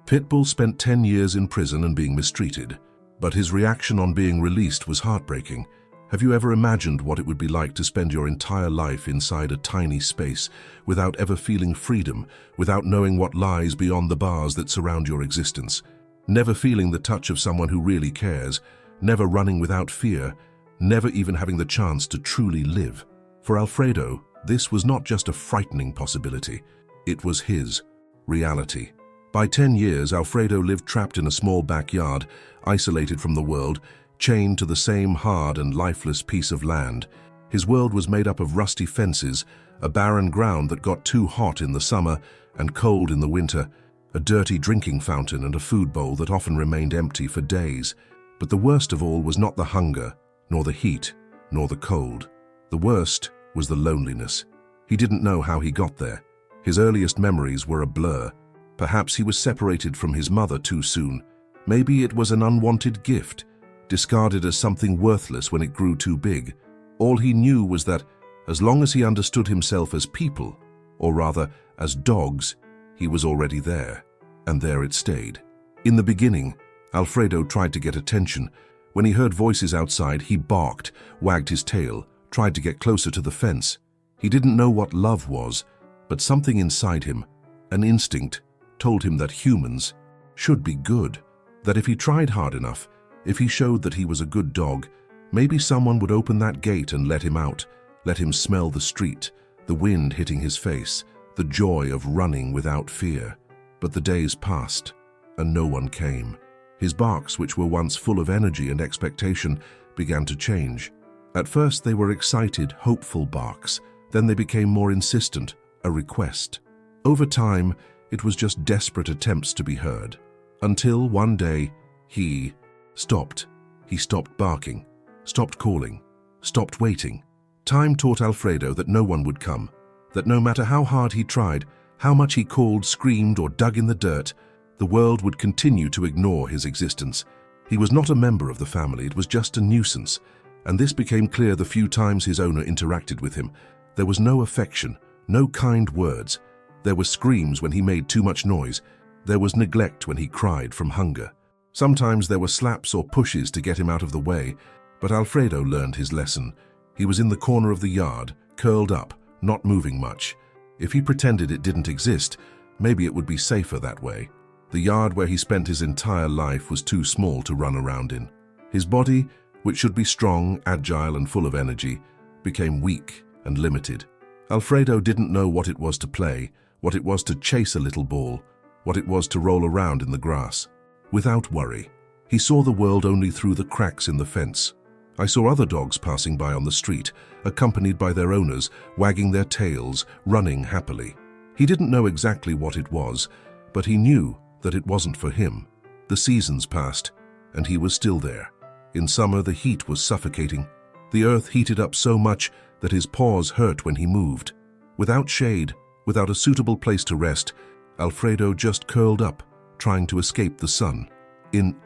Pitbull spent 10 years in prison and being mistreated, but his reaction on being released was heartbreaking. Have you ever imagined what it would be like to spend your entire life inside a tiny space, without ever feeling freedom, without knowing what lies beyond the bars that surround your existence? Never feeling the touch of someone who really cares, never running without fear, never even having the chance to truly live. For Alfredo, this was not just a frightening possibility, it was his reality. By 10 years, Alfredo lived trapped in a small backyard, isolated from the world, chained to the same hard and lifeless piece of land. His world was made up of rusty fences, a barren ground that got too hot in the summer and cold in the winter, a dirty drinking fountain and a food bowl that often remained empty for days. But the worst of all was not the hunger, nor the heat, nor the cold. The worst was the loneliness. He didn't know how he got there. His earliest memories were a blur. Perhaps he was separated from his mother too soon. Maybe it was an unwanted gift, discarded as something worthless when it grew too big. All he knew was that, as long as he understood himself as people, or rather, as dogs, he was already there, and there it stayed. In the beginning, Alfredo tried to get attention. When he heard voices outside, he barked, wagged his tail, tried to get closer to the fence. He didn't know what love was, but something inside him, an instinct, told him that humans should be good, that if he tried hard enough, if he showed that he was a good dog, maybe someone would open that gate and let him out, let him smell the street, the wind hitting his face, the joy of running without fear. But the days passed, and no one came. His barks, which were once full of energy and expectation, began to change. At first they were excited, hopeful barks, then they became more insistent, a request. Over time, it was just desperate attempts to be heard. Until one day, he stopped. He stopped barking, stopped calling, stopped waiting. Time taught Alfredo that no one would come, that no matter how hard he tried, how much he called, screamed, or dug in the dirt, the world would continue to ignore his existence. He was not a member of the family, it was just a nuisance, and this became clear the few times his owner interacted with him. There was no affection, no kind words. There were screams when he made too much noise. There was neglect when he cried from hunger. Sometimes there were slaps or pushes to get him out of the way, but Alfredo learned his lesson. He was in the corner of the yard, curled up, not moving much. If he pretended it didn't exist, maybe it would be safer that way. The yard where he spent his entire life was too small to run around in. His body, which should be strong, agile, and full of energy, became weak and limited. Alfredo didn't know what it was to play, what it was to chase a little ball, what it was to roll around in the grass. Without worry, he saw the world only through the cracks in the fence. I saw other dogs passing by on the street, accompanied by their owners, wagging their tails, running happily. He didn't know exactly what it was, but he knew that it wasn't for him. The seasons passed, and he was still there. In summer, the heat was suffocating. The earth heated up so much that his paws hurt when he moved. Without shade, without a suitable place to rest, Alfredo just curled up, trying to escape the sun. In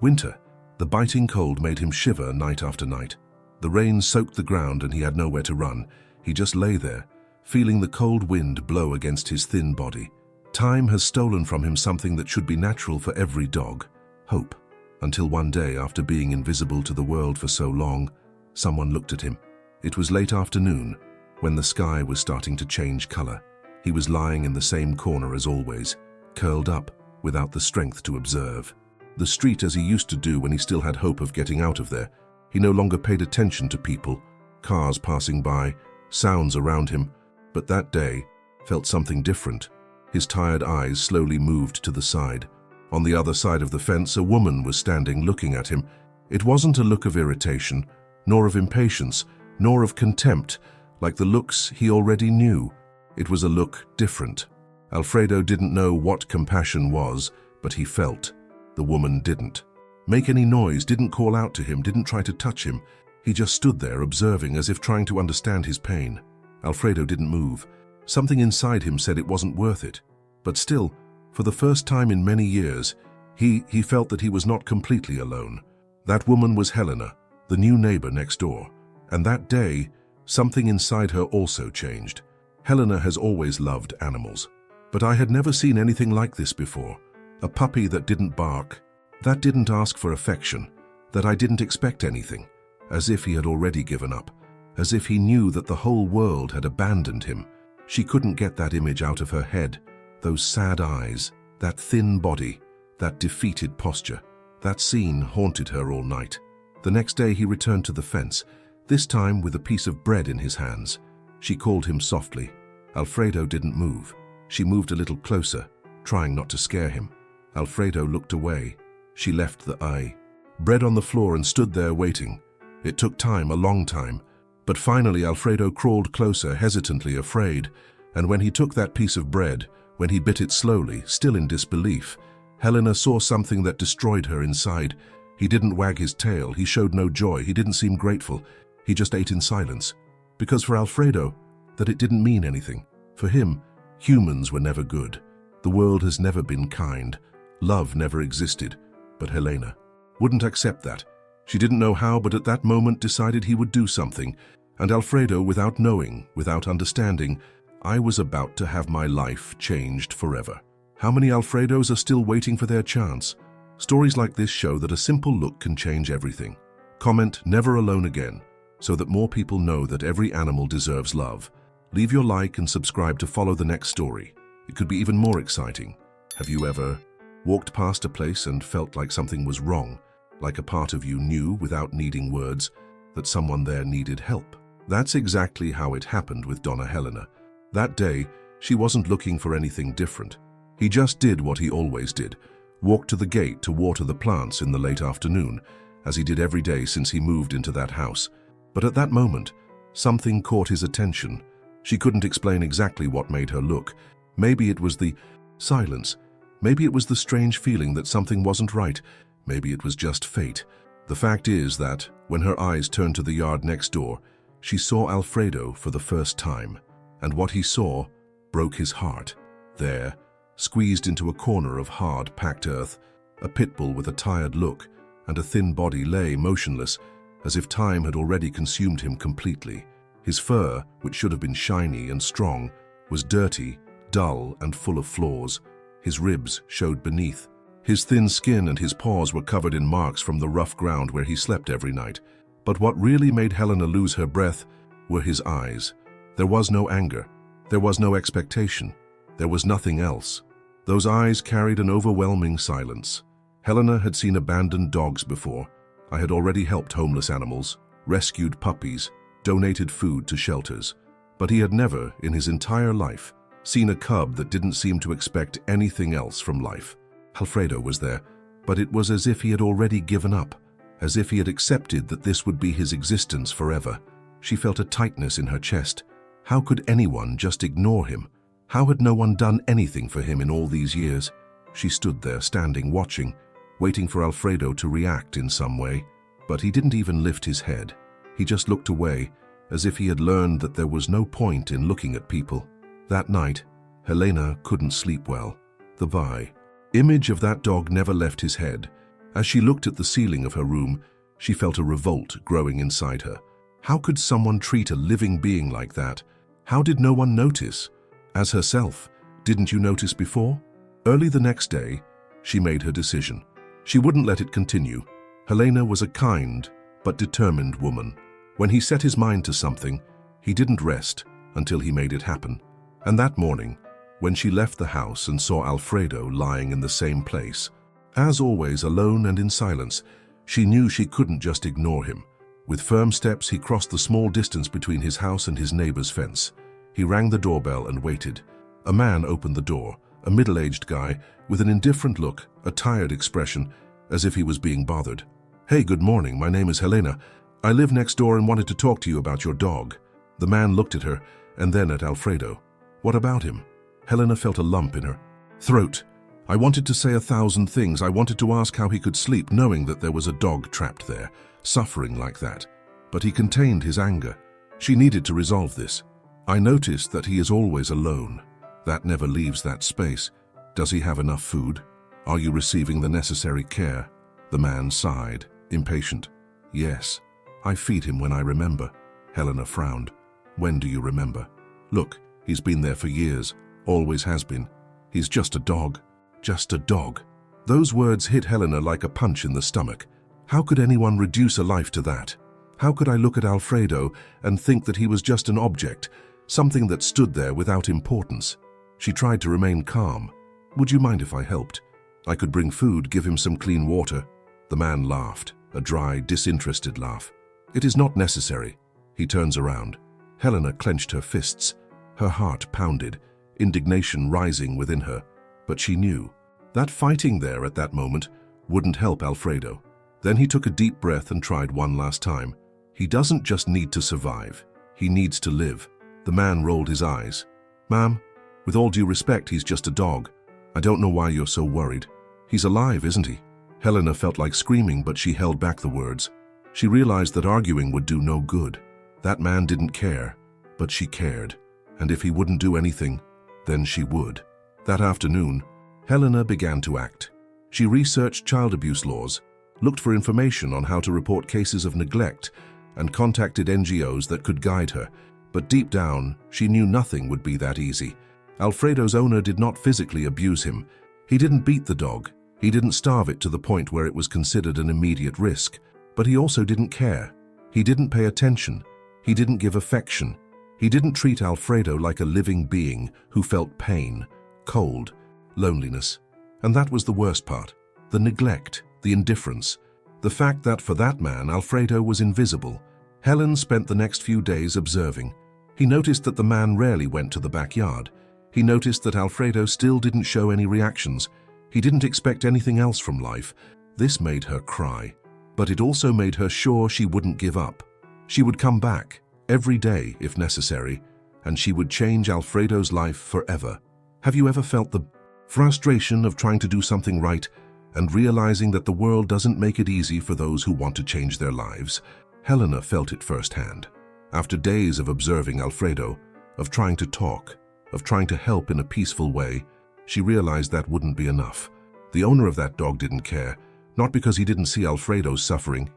winter, the biting cold made him shiver night after night. The rain soaked the ground and he had nowhere to run. He just lay there, feeling the cold wind blow against his thin body. Time has stolen from him something that should be natural for every dog, hope. Until one day, after being invisible to the world for so long, someone looked at him. It was late afternoon, when the sky was starting to change color. He was lying in the same corner as always, curled up, without the strength to observe. The street as he used to do when he still had hope of getting out of there. He no longer paid attention to people, cars passing by, sounds around him, but that day felt something different. His tired eyes slowly moved to the side. On the other side of the fence, a woman was standing looking at him. It wasn't a look of irritation, nor of impatience, nor of contempt, like the looks he already knew. It was a look different. Alfredo didn't know what compassion was, but he felt. The woman didn't make any noise, didn't call out to him, didn't try to touch him. He just stood there observing, as if trying to understand his pain. Alfredo didn't move. Something inside him said it wasn't worth it. But still, for the first time in many years, he felt that he was not completely alone. That woman was Helena, the new neighbor next door. And that day, something inside her also changed. Helena has always loved animals. But I had never seen anything like this before. A puppy that didn't bark, that didn't ask for affection, that I didn't expect anything, as if he had already given up, as if he knew that the whole world had abandoned him. She couldn't get that image out of her head, those sad eyes, that thin body, that defeated posture. That scene haunted her all night. The next day he returned to the fence, this time with a piece of bread in his hands. She called him softly. Alfredo didn't move. She moved a little closer, trying not to scare him. Alfredo looked away. She left the bread on the floor and stood there waiting. It took time, a long time. But finally Alfredo crawled closer, hesitantly, afraid. And when he took that piece of bread, when he bit it slowly, still in disbelief, Helena saw something that destroyed her inside. He didn't wag his tail, he showed no joy, he didn't seem grateful. He just ate in silence. Because for Alfredo, that it didn't mean anything. For him, humans were never good. The world has never been kind. Love never existed. But Helena wouldn't accept that. She didn't know how, but at that moment decided he would do something. And Alfredo, without knowing, without understanding, I was about to have my life changed forever. How many Alfredos are still waiting for their chance? Stories like this show that a simple look can change everything. Comment "Never alone again" so that more people know that every animal deserves love. Leave your like and subscribe to follow the next story. It could be even more exciting. Have you ever walked past a place and felt like something was wrong, like a part of you knew without needing words that someone there needed help? That's exactly how it happened with Donna Helena. That day, she wasn't looking for anything different. He just did what he always did, walked to the gate to water the plants in the late afternoon, as he did every day since he moved into that house. But at that moment, something caught his attention. She couldn't explain exactly what made her look. Maybe it was the silence. Maybe it was the strange feeling that something wasn't right. Maybe it was just fate. The fact is that, when her eyes turned to the yard next door, she saw Alfredo for the first time. And what he saw broke his heart. There, squeezed into a corner of hard, packed earth, a pit bull with a tired look and a thin body lay motionless, as if time had already consumed him completely. His fur, which should have been shiny and strong, was dirty, dull, and full of flaws. His ribs showed beneath. His thin skin and his paws were covered in marks from the rough ground where he slept every night. But what really made Helena lose her breath were his eyes. There was no anger. There was no expectation. There was nothing else. Those eyes carried an overwhelming silence. Helena had seen abandoned dogs before. I had already helped homeless animals, rescued puppies, donated food to shelters. But he had never, in his entire life, seen a cub that didn't seem to expect anything else from life. Alfredo was there, but it was as if he had already given up, as if he had accepted that this would be his existence forever. She felt a tightness in her chest. How could anyone just ignore him? How had no one done anything for him in all these years? She stood there, standing, watching, waiting for Alfredo to react in some way. But he didn't even lift his head. He just looked away, as if he had learned that there was no point in looking at people. That night, Helena couldn't sleep well. The image of that dog never left his head. As she looked at the ceiling of her room, she felt a revolt growing inside her. How could someone treat a living being like that? How did no one notice? As herself, didn't you notice before? Early the next day, she made her decision. She wouldn't let it continue. Helena was a kind but determined woman. When he set his mind to something, he didn't rest until he made it happen. And that morning, when she left the house and saw Alfredo lying in the same place, as always alone and in silence, she knew she couldn't just ignore him. With firm steps, he crossed the small distance between his house and his neighbor's fence. He rang the doorbell and waited. A man opened the door, a middle-aged guy with an indifferent look, a tired expression, as if he was being bothered. "Hey, good morning, my name is Helena. I live next door and wanted to talk to you about your dog." The man looked at her and then at Alfredo. "What about him?" Helena felt a lump in her throat. I wanted to say 1,000 things. I wanted to ask how he could sleep knowing that there was a dog trapped there, suffering like that. But he contained his anger. She needed to resolve this. "I noticed that he is always alone. That never leaves that space. Does he have enough food? Are you receiving the necessary care?" The man sighed, impatient. "Yes, I feed him when I remember." Helena frowned. "When do you remember?" "Look, he's been there for years, always has been. He's just a dog. Just a dog. Those words hit Helena like a punch in the stomach. How could anyone reduce a life to that? How could I look at Alfredo and think that he was just an object, something that stood there without importance? She tried to remain calm. Would you mind if I helped? I could bring food, give him some clean water. The man laughed, a dry, disinterested laugh. It is not necessary. He turns around. Helena clenched her fists. Her heart pounded, indignation rising within her. But she knew that fighting there at that moment wouldn't help Alfredo. Then he took a deep breath and tried one last time. He doesn't just need to survive. He needs to live. The man rolled his eyes. Ma'am, with all due respect, he's just a dog. I don't know why you're so worried. He's alive, isn't he? Helena felt like screaming, but she held back the words. She realized that arguing would do no good. That man didn't care, but she cared. And if he wouldn't do anything, then she would. That afternoon, Helena began to act. She researched child abuse laws, looked for information on how to report cases of neglect, and contacted NGOs that could guide her. But deep down, she knew nothing would be that easy. Alfredo's owner did not physically abuse him. He didn't beat the dog. He didn't starve it to the point where it was considered an immediate risk. But he also didn't care. He didn't pay attention. He didn't give affection. He didn't treat Alfredo like a living being who felt pain, cold, loneliness. And that was the worst part. The neglect, the indifference. The fact that for that man, Alfredo was invisible. Helen spent the next few days observing. He noticed that the man rarely went to the backyard. He noticed that Alfredo still didn't show any reactions. He didn't expect anything else from life. This made her cry. But it also made her sure she wouldn't give up. She would come back, every day if necessary, and she would change Alfredo's life forever. Have you ever felt the frustration of trying to do something right and realizing that the world doesn't make it easy for those who want to change their lives? Helena felt it firsthand. After days of observing Alfredo, of trying to talk, of trying to help in a peaceful way, she realized that wouldn't be enough. The owner of that dog didn't care, not because he didn't see Alfredo's suffering,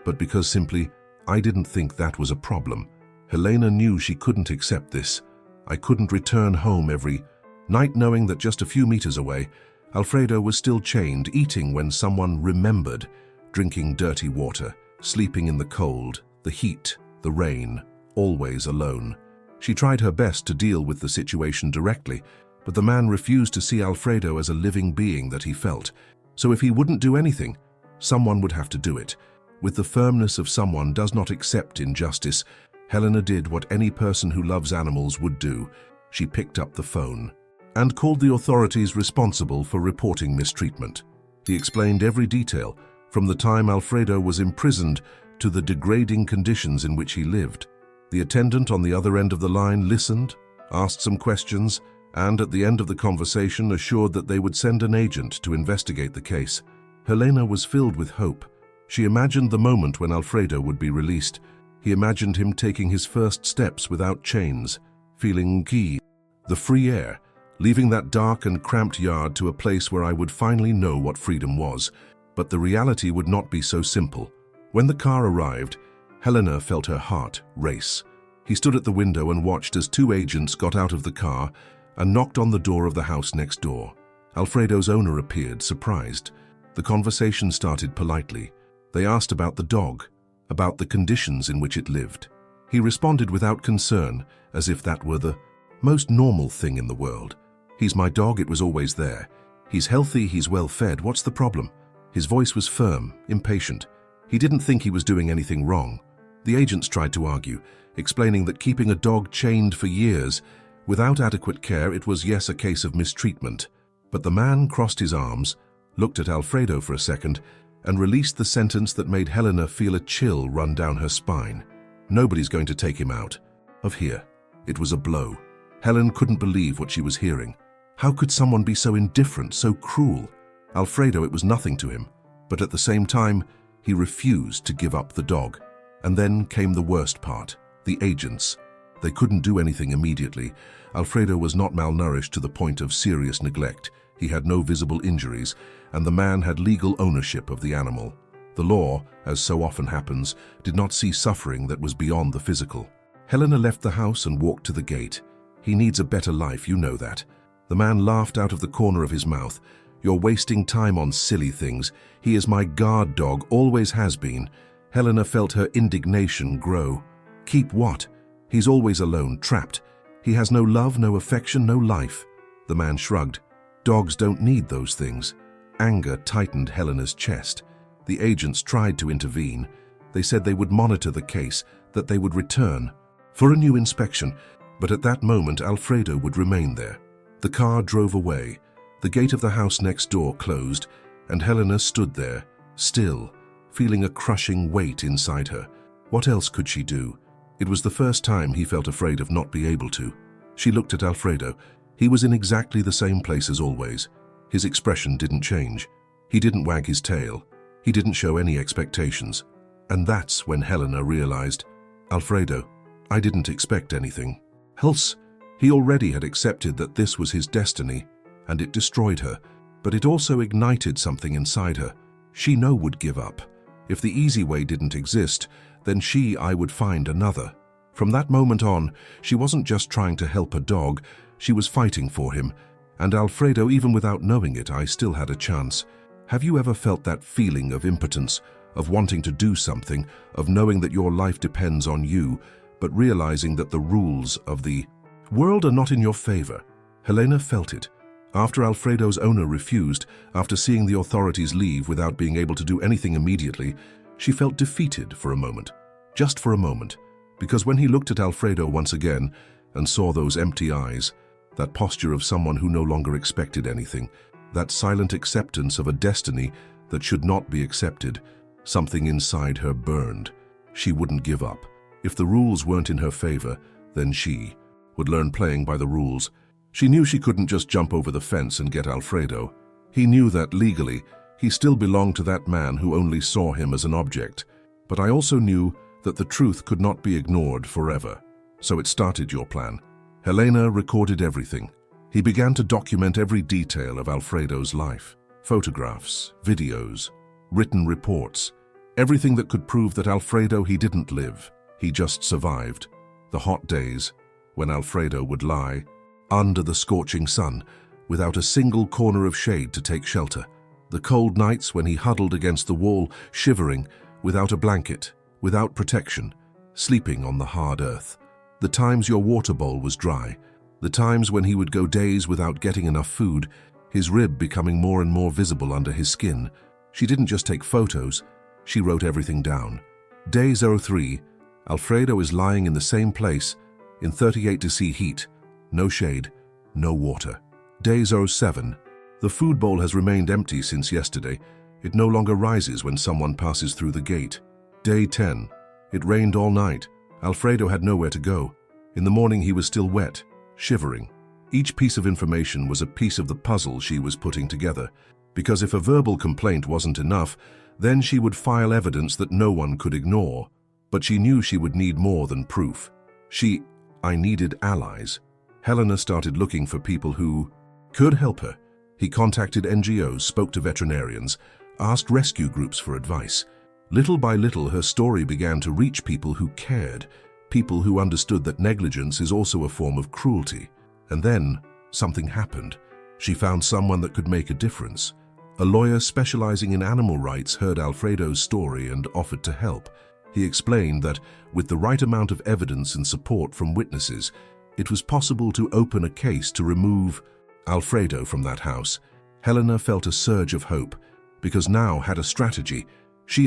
but because simply, I didn't think that was a problem. Helena knew she couldn't accept this. I couldn't return home every night knowing that just a few meters away, Alfredo was still chained, eating when someone remembered, drinking dirty water, sleeping in the cold, the heat, the rain, always alone. She tried her best to deal with the situation directly, but the man refused to see Alfredo as a living being that he felt. So if he wouldn't do anything, someone would have to do it. With the firmness of someone does not accept injustice, Helena did what any person who loves animals would do. She picked up the phone and called the authorities responsible for reporting mistreatment. He explained every detail, from the time Alfredo was imprisoned to the degrading conditions in which he lived. The attendant on the other end of the line listened, asked some questions, and at the end of the conversation assured that they would send an agent to investigate the case. Helena was filled with hope. She imagined the moment when Alfredo would be released. He imagined him taking his first steps without chains, feeling the free air, leaving that dark and cramped yard to a place where I would finally know what freedom was. But the reality would not be so simple. When the car arrived, Helena felt her heart race. He stood at the window and watched as two agents got out of the car and knocked on the door of the house next door. Alfredo's owner appeared, surprised. The conversation started politely. They asked about the dog, about the conditions in which it lived. He responded without concern, as if that were the most normal thing in the world. He's my dog, it was always there. He's healthy, he's well fed, what's the problem? His voice was firm, impatient. He didn't think he was doing anything wrong. The agents tried to argue, explaining that keeping a dog chained for years, without adequate care, it was yes a case of mistreatment. But the man crossed his arms, looked at Alfredo for a second, and released the sentence that made Helena feel a chill run down her spine. Nobody's going to take him out of here. It was a blow. Helen couldn't believe what she was hearing. How could someone be so indifferent, so cruel? Alfredo, it was nothing to him, but at the same time, he refused to give up the dog. And then came the worst part, the agents. They couldn't do anything immediately. Alfredo was not malnourished to the point of serious neglect. He had no visible injuries, and the man had legal ownership of the animal. The law, as so often happens, did not see suffering that was beyond the physical. Helena left the house and walked to the gate. He needs a better life, you know that. The man laughed out of the corner of his mouth. "You're wasting time on silly things. He is my guard dog, always has been." Helena felt her indignation grow. "Keep what? He's always alone, trapped. He has no love, no affection, no life." The man shrugged. "Dogs don't need those things." Anger tightened Helena's chest. The agents tried to intervene. They said they would monitor the case, that they would return for a new inspection, but at that moment Alfredo would remain there. The car drove away. The gate of the house next door closed, and Helena stood there, still, feeling a crushing weight inside her. What else could she do? It was the first time he felt afraid of not being able to. She looked at Alfredo. He was in exactly the same place as always. His expression didn't change. He didn't wag his tail. He didn't show any expectations. And that's when Helena realized, "Alfredo, I didn't expect anything else." He already had accepted that this was his destiny, and it destroyed her, but it also ignited something inside her. She would give up. If the easy way didn't exist, then I would find another. From that moment on, she wasn't just trying to help a dog, she was fighting for him. And Alfredo, even without knowing it, I still had a chance. Have you ever felt that feeling of impotence, of wanting to do something, of knowing that your life depends on you, but realizing that the rules of the world are not in your favor? Helena felt it. After Alfredo's owner refused, after seeing the authorities leave without being able to do anything immediately, she felt defeated for a moment. Just for a moment. Because when he looked at Alfredo once again and saw those empty eyes, that posture of someone who no longer expected anything, that silent acceptance of a destiny that should not be accepted, something inside her burned. She wouldn't give up. If the rules weren't in her favor, then she would learn playing by the rules. She knew she couldn't just jump over the fence and get Alfredo. He knew that legally, he still belonged to that man who only saw him as an object. But I also knew that the truth could not be ignored forever. So it started your plan. Helena recorded everything. He began to document every detail of Alfredo's life. Photographs, videos, written reports, everything that could prove that Alfredo, he didn't live. He just survived. The hot days, when Alfredo would lie under the scorching sun, without a single corner of shade to take shelter. The cold nights when he huddled against the wall, shivering, without a blanket, without protection, sleeping on the hard earth. The times your water bowl was dry. The times when he would go days without getting enough food, his rib becoming more and more visible under his skin. She didn't just take photos, she wrote everything down. Day 03, Alfredo is lying in the same place, in 38°C heat. No shade, no water. Day 07. The food bowl has remained empty since yesterday. It no longer rises when someone passes through the gate. Day 10. It rained all night. Alfredo had nowhere to go. In the morning he was still wet, shivering. Each piece of information was a piece of the puzzle she was putting together. Because if a verbal complaint wasn't enough, then she would file evidence that no one could ignore. But she knew she would need more than proof. I needed allies. Helena started looking for people who could help her. He contacted NGOs, spoke to veterinarians, asked rescue groups for advice. Little by little, her story began to reach people who cared, people who understood that negligence is also a form of cruelty. And then, something happened. She found someone that could make a difference. A lawyer specializing in animal rights heard Alfredo's story and offered to help. He explained that, with the right amount of evidence and support from witnesses, it was possible to open a case to remove Alfredo from that house. Helena felt a surge of hope, because now had a strategy.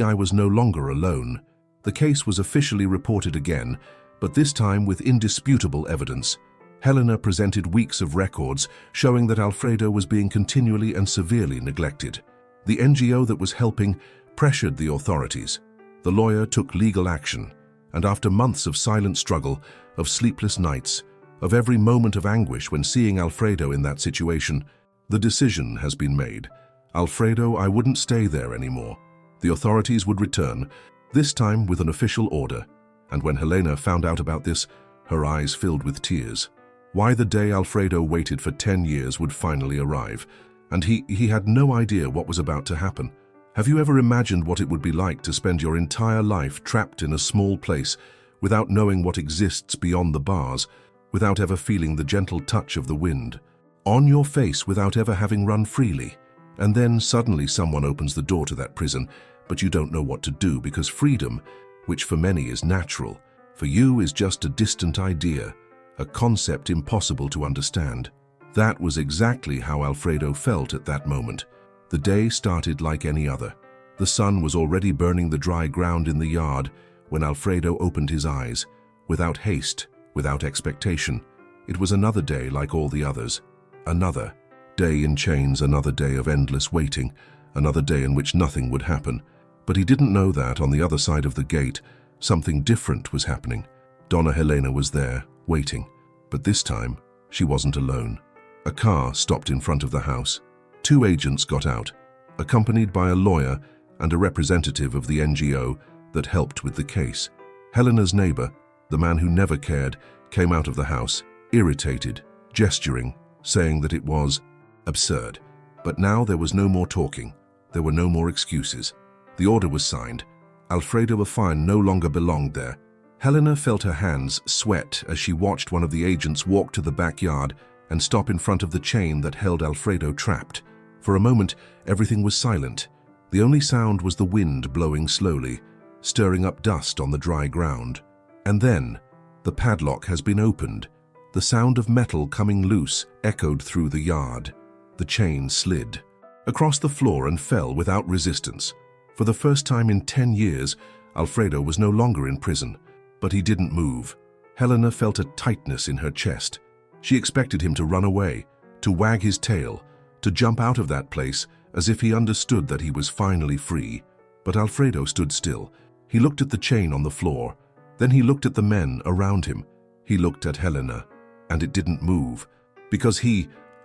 I was no longer alone. The case was officially reported again, but this time with indisputable evidence. Helena presented weeks of records showing that Alfredo was being continually and severely neglected. The NGO that was helping pressured the authorities. The lawyer took legal action, and after months of silent struggle, of sleepless nights, of every moment of anguish when seeing Alfredo in that situation, the decision has been made. Alfredo, I wouldn't stay there anymore. The authorities would return, this time with an official order. And when Helena found out about this, her eyes filled with tears. Why the day Alfredo waited for 10 years would finally arrive, and he had no idea what was about to happen. Have you ever imagined what it would be like to spend your entire life trapped in a small place, without knowing what exists beyond the bars, without ever feeling the gentle touch of the wind? on your face without ever having run freely. And then suddenly someone opens the door to that prison, but you don't know what to do because freedom, which for many is natural, for you is just a distant idea, a concept impossible to understand. That was exactly how Alfredo felt at that moment. The day started like any other. The sun was already burning the dry ground in the yard when Alfredo opened his eyes, without haste, without expectation. It was another day like all the others. Another day in chains, another day of endless waiting, another day in which nothing would happen. But he didn't know that on the other side of the gate, something different was happening. Donna Helena was there, waiting. But this time, she wasn't alone. A car stopped in front of the house. 2 agents got out, accompanied by a lawyer and a representative of the NGO that helped with the case. Helena's neighbor, the man who never cared, came out of the house, irritated, gesturing, saying that it was absurd. But now there was no more talking. There were no more excuses. The order was signed. Alfredo Afine no longer belonged there. Helena felt her hands sweat as she watched one of the agents walk to the backyard and stop in front of the chain that held Alfredo trapped. For a moment, everything was silent. The only sound was the wind blowing slowly, stirring up dust on the dry ground. And then, the padlock has been opened. The sound of metal coming loose echoed through the yard. The chain slid across the floor and fell without resistance. For the first time in 10 years, Alfredo was no longer in prison, but he didn't move. Helena felt a tightness in her chest. She expected him to run away, to wag his tail, to jump out of that place as if he understood that he was finally free. But Alfredo stood still. He looked at the chain on the floor. Then he looked at the men around him. He looked at Helena, and it didn't move, because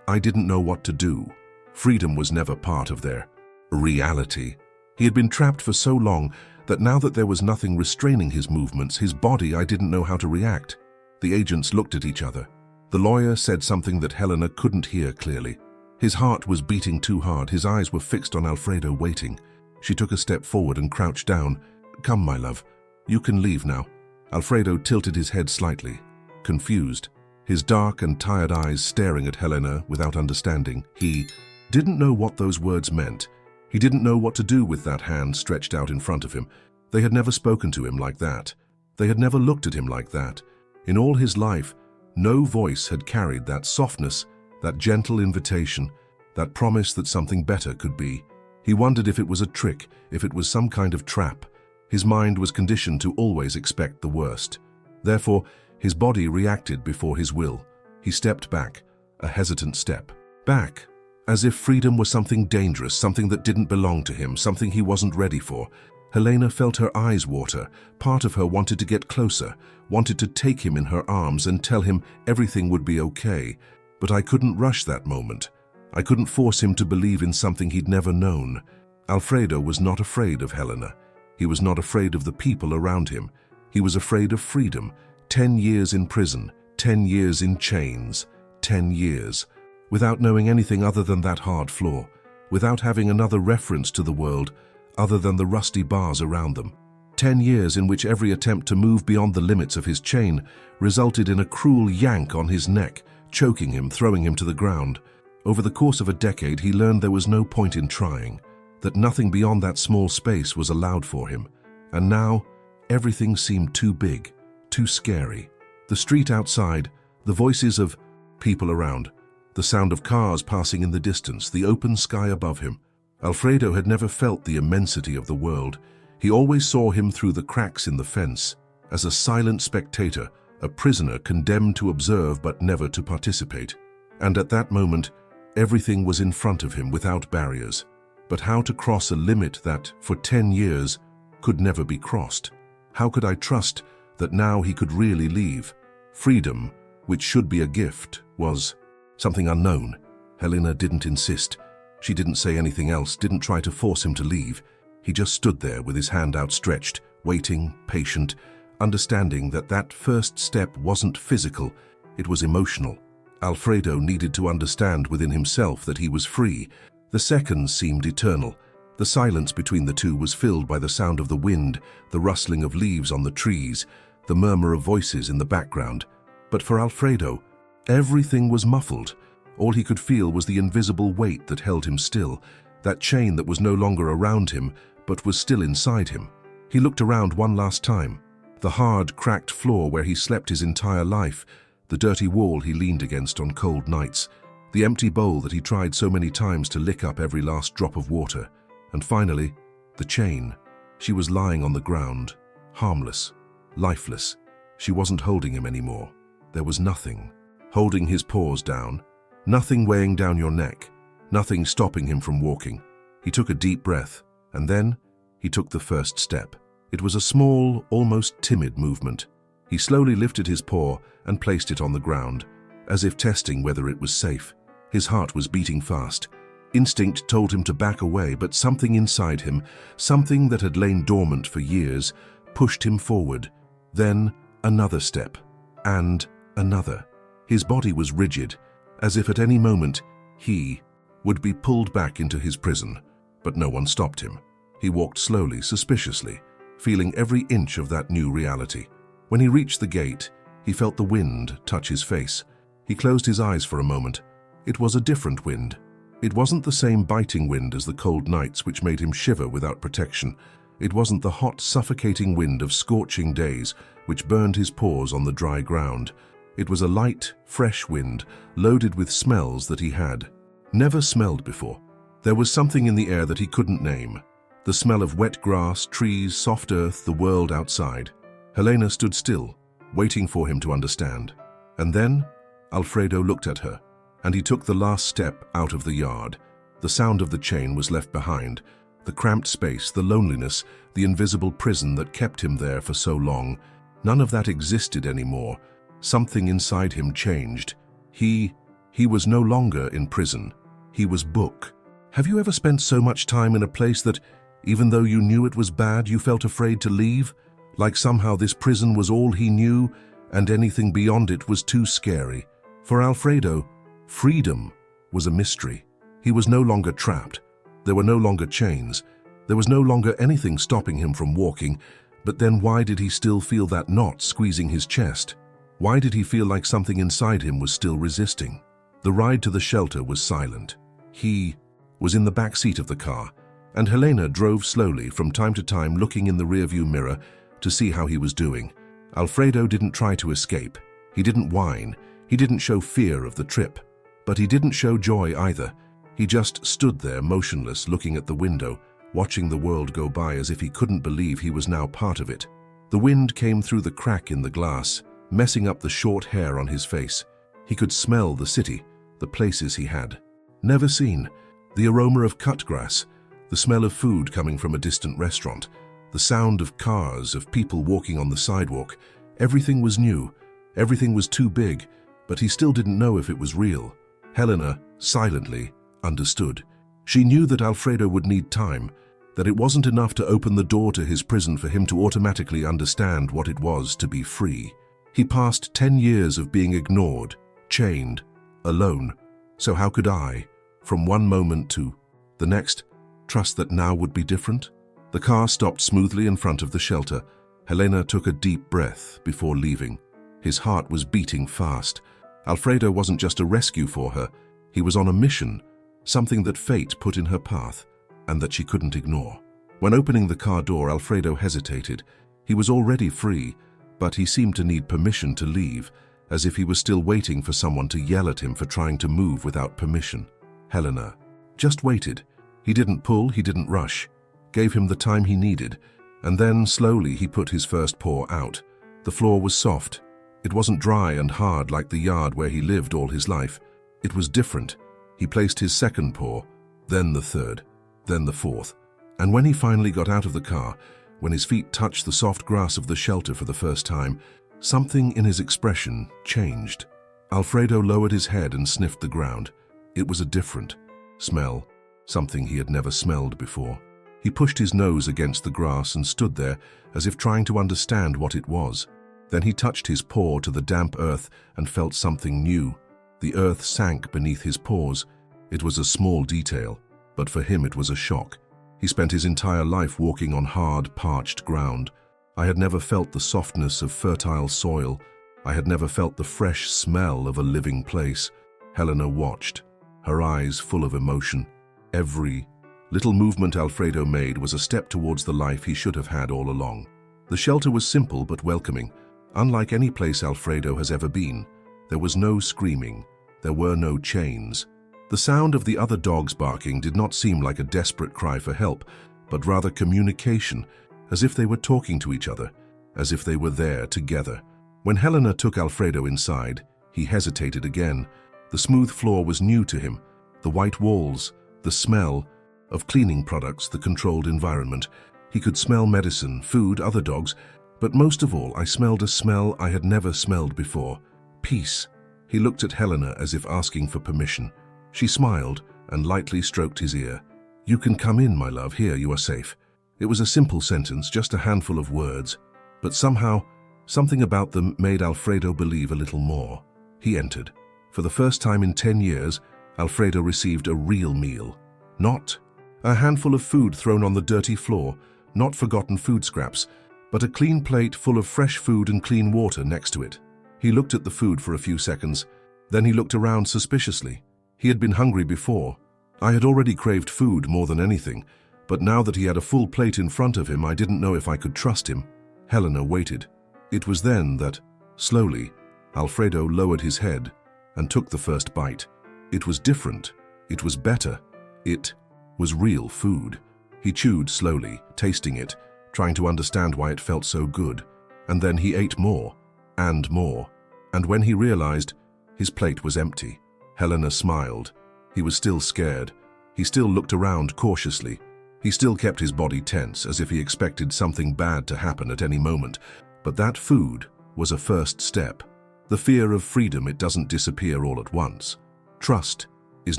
I didn't know what to do. Freedom was never part of their reality. He had been trapped for so long that now that there was nothing restraining his movements, his body, I didn't know how to react. The agents looked at each other. The lawyer said something that Helena couldn't hear clearly. His heart was beating too hard. His eyes were fixed on Alfredo, waiting. She took a step forward and crouched down. "Come, my love. You can leave now." Alfredo tilted his head slightly, confused, his dark and tired eyes staring at Helena without understanding. He didn't know what those words meant. He didn't know what to do with that hand stretched out in front of him. They had never spoken to him like that. They had never looked at him like that. In all his life, no voice had carried that softness, that gentle invitation, that promise that something better could be. He wondered if it was a trick, if it was some kind of trap. His mind was conditioned to always expect the worst. Therefore, his body reacted before his will. He stepped back, a hesitant step. Back, as if freedom was something dangerous, something that didn't belong to him, something he wasn't ready for. Helena felt her eyes water. Part of her wanted to get closer, wanted to take him in her arms and tell him everything would be okay. But I couldn't rush that moment. I couldn't force him to believe in something he'd never known. Alfredo was not afraid of Helena. He was not afraid of the people around him. He was afraid of freedom. 10 years in prison, 10 years in chains, 10 years, without knowing anything other than that hard floor, without having another reference to the world other than the rusty bars around them. 10 years in which every attempt to move beyond the limits of his chain resulted in a cruel yank on his neck, choking him, throwing him to the ground. Over the course of a decade, he learned there was no point in trying, that nothing beyond that small space was allowed for him. And now, everything seemed too big, too scary. The street outside, the voices of people around, the sound of cars passing in the distance, the open sky above him. Alfredo had never felt the immensity of the world. He always saw him through the cracks in the fence, as a silent spectator, a prisoner condemned to observe but never to participate. And at that moment, everything was in front of him without barriers. But how to cross a limit that, for 10 years, could never be crossed? How could I trust that now he could really leave? Freedom, which should be a gift, was something unknown. Helena didn't insist. She didn't say anything else, didn't try to force him to leave. He just stood there with his hand outstretched, waiting, patient, understanding that that first step wasn't physical, it was emotional. Alfredo needed to understand within himself that he was free. The seconds seemed eternal. The silence between the two was filled by the sound of the wind, the rustling of leaves on the trees, the murmur of voices in the background. But for Alfredo, everything was muffled. All he could feel was the invisible weight that held him still, that chain that was no longer around him, but was still inside him. He looked around one last time. The hard, cracked floor where he slept his entire life, the dirty wall he leaned against on cold nights, the empty bowl that he tried so many times to lick up every last drop of water, and finally, the chain. She was lying on the ground, harmless, lifeless. She wasn't holding him anymore. There was nothing holding his paws down, nothing weighing down your neck, nothing stopping him from walking. He took a deep breath, and then he took the first step. It was a small, almost timid movement. He slowly lifted his paw and placed it on the ground, as if testing whether it was safe. His heart was beating fast. Instinct told him to back away, but something inside him, something that had lain dormant for years, pushed him forward. Then another step, and another. His body was rigid, as if at any moment he would be pulled back into his prison. But no one stopped him. He walked slowly, suspiciously, feeling every inch of that new reality. When he reached the gate, he felt the wind touch his face. He closed his eyes for a moment. It was a different wind. It wasn't the same biting wind as the cold nights which made him shiver without protection. It wasn't the hot, suffocating wind of scorching days which burned his paws on the dry ground. It was a light, fresh wind, loaded with smells that he had never smelled before. There was something in the air that he couldn't name. The smell of wet grass, trees, soft earth, the world outside. Helena stood still, waiting for him to understand. And then Alfredo looked at her, and he took the last step out of the yard. The sound of the chain was left behind. The cramped space, the loneliness, the invisible prison that kept him there for so long. None of that existed anymore. Something inside him changed. He was no longer in prison. He was book. Have you ever spent so much time in a place that, even though you knew it was bad, you felt afraid to leave? Like somehow this prison was all he knew, and anything beyond it was too scary. For Alfredo, freedom was a mystery. He was no longer trapped. There were no longer chains. There was no longer anything stopping him from walking. But then why did he still feel that knot squeezing his chest? Why did he feel like something inside him was still resisting? The ride to the shelter was silent. He was in the back seat of the car, and Helena drove slowly, from time to time looking in the rearview mirror to see how he was doing. Alfredo didn't try to escape. He didn't whine. He didn't show fear of the trip. But he didn't show joy either. He just stood there motionless, looking at the window, watching the world go by as if he couldn't believe he was now part of it. The wind came through the crack in the glass, messing up the short hair on his face. He could smell the city, the places he had never seen, the aroma of cut grass, the smell of food coming from a distant restaurant, the sound of cars, of people walking on the sidewalk. Everything was new. Everything was too big, but he still didn't know if it was real. Helena, silently, understood. She knew that Alfredo would need time, that it wasn't enough to open the door to his prison for him to automatically understand what it was to be free. He passed 10 years of being ignored, chained, alone. So how could I, from one moment to the next, trust that now would be different? The car stopped smoothly in front of the shelter. Helena took a deep breath before leaving. His heart was beating fast. Alfredo wasn't just a rescue for her. He was on a mission, something that fate put in her path, and that she couldn't ignore. When opening the car door, Alfredo hesitated. He was already free, but he seemed to need permission to leave, as if he was still waiting for someone to yell at him for trying to move without permission. Helena just waited. He didn't pull, he didn't rush, gave him the time he needed, and then slowly he put his first paw out. The floor was soft. It wasn't dry and hard like the yard where he lived all his life. It was different. He placed his second paw, then the third, then the fourth. And when he finally got out of the car, when his feet touched the soft grass of the shelter for the first time, something in his expression changed. Alfredo lowered his head and sniffed the ground. It was a different smell, something he had never smelled before. He pushed his nose against the grass and stood there as if trying to understand what it was. Then he touched his paw to the damp earth and felt something new. The earth sank beneath his paws. It was a small detail, but for him it was a shock. He spent his entire life walking on hard, parched ground. I had never felt the softness of fertile soil. I had never felt the fresh smell of a living place. Helena watched, her eyes full of emotion. Every little movement Alfredo made was a step towards the life he should have had all along. The shelter was simple but welcoming, unlike any place Alfredo has ever been. There was no screaming. There were no chains. The sound of the other dogs barking did not seem like a desperate cry for help, but rather communication, as if they were talking to each other, as if they were there together. When Helena took Alfredo inside, he hesitated again. The smooth floor was new to him. The white walls, the smell of cleaning products, the controlled environment. He could smell medicine, food, other dogs, but most of all, I smelled a smell I had never smelled before. Peace. He looked at Helena as if asking for permission. She smiled and lightly stroked his ear. "You can come in, my love. Here, you are safe." It was a simple sentence, just a handful of words, but somehow, something about them made Alfredo believe a little more. He entered. For the first time in 10 years, Alfredo received a real meal. Not a handful of food thrown on the dirty floor, not forgotten food scraps, but a clean plate full of fresh food and clean water next to it. He looked at the food for a few seconds, then he looked around suspiciously. He had been hungry before. I had already craved food more than anything, but now that he had a full plate in front of him, I didn't know if I could trust him. Helena waited. It was then that, slowly, Alfredo lowered his head and took the first bite. It was different. It was better. It was real food. He chewed slowly, tasting it, trying to understand why it felt so good. And then he ate more, and more. And when he realized, his plate was empty. Helena smiled. He was still scared. He still looked around cautiously. He still kept his body tense, as if he expected something bad to happen at any moment. But that food was a first step. The fear of freedom, it doesn't disappear all at once. Trust is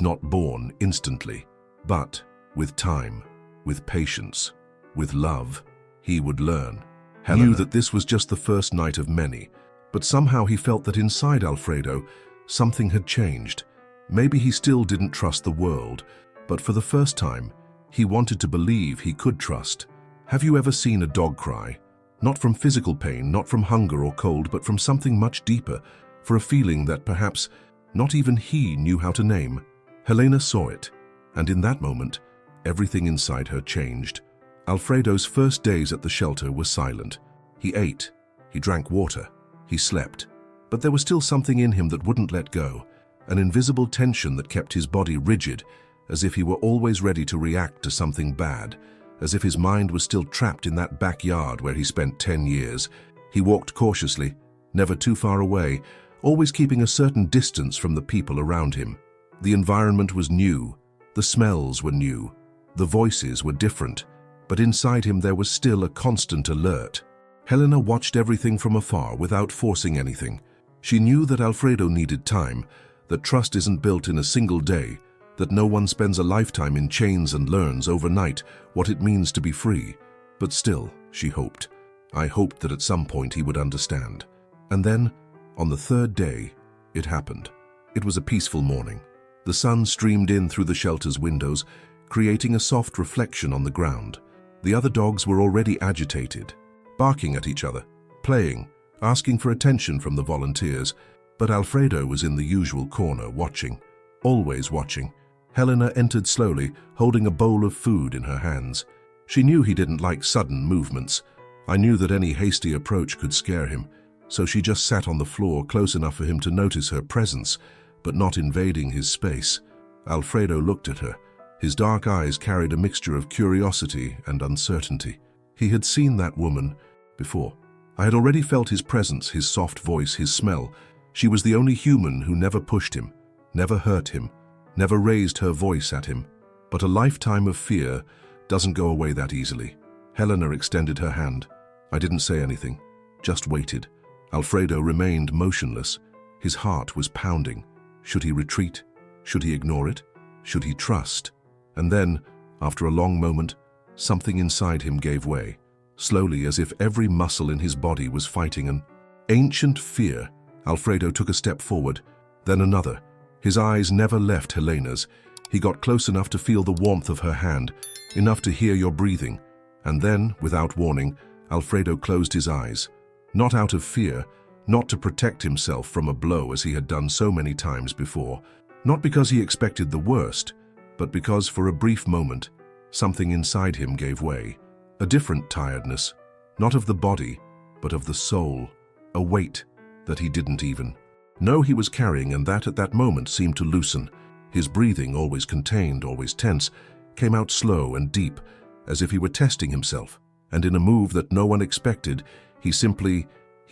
not born instantly, but with time, with patience, with love, he would learn. Helena knew that this was just the first night of many, but somehow he felt that inside Alfredo, something had changed. Maybe he still didn't trust the world, but for the first time, he wanted to believe he could trust. Have you ever seen a dog cry? Not from physical pain, not from hunger or cold, but from something much deeper, for a feeling that perhaps not even he knew how to name. Helena saw it, and in that moment, everything inside her changed. Alfredo's first days at the shelter were silent. He ate, he drank water, he slept, but there was still something in him that wouldn't let go, an invisible tension that kept his body rigid, as if he were always ready to react to something bad, as if his mind was still trapped in that backyard where he spent 10 years. He walked cautiously, never too far away, always keeping a certain distance from the people around him. The environment was new, the smells were new, the voices were different, but inside him there was still a constant alert. Helena watched everything from afar without forcing anything. She knew that Alfredo needed time, that trust isn't built in a single day, that no one spends a lifetime in chains and learns overnight what it means to be free. But still, she hoped. I hoped that at some point he would understand. And then, on the third day, it happened. It was a peaceful morning. The sun streamed in through the shelter's windows, creating a soft reflection on the ground. The other dogs were already agitated, barking at each other, playing, asking for attention from the volunteers, but Alfredo was in the usual corner, watching, always watching. Helena entered slowly, holding a bowl of food in her hands. She knew he didn't like sudden movements. I knew that any hasty approach could scare him, so she just sat on the floor close enough for him to notice her presence, but not invading his space. Alfredo looked at her. His dark eyes carried a mixture of curiosity and uncertainty. He had seen that woman before. I had already felt his presence, his soft voice, his smell. She was the only human who never pushed him, never hurt him, never raised her voice at him. But a lifetime of fear doesn't go away that easily. Helena extended her hand. I didn't say anything, just waited. Alfredo remained motionless. His heart was pounding. Should he retreat? Should he ignore it? Should he trust? And then, after a long moment, something inside him gave way. Slowly, as if every muscle in his body was fighting an ancient fear, Alfredo took a step forward, then another. His eyes never left Helena's. He got close enough to feel the warmth of her hand, enough to hear your breathing. And then, without warning, Alfredo closed his eyes. Not out of fear, not to protect himself from a blow as he had done so many times before, Not because he expected the worst, but because for a brief moment, something inside him gave way. A different tiredness, not of the body, but of the soul. A weight that he didn't even know he was carrying, and that at that moment seemed to loosen. His breathing, always contained, always tense, came out slow and deep, as if he were testing himself. And in a move that no one expected, he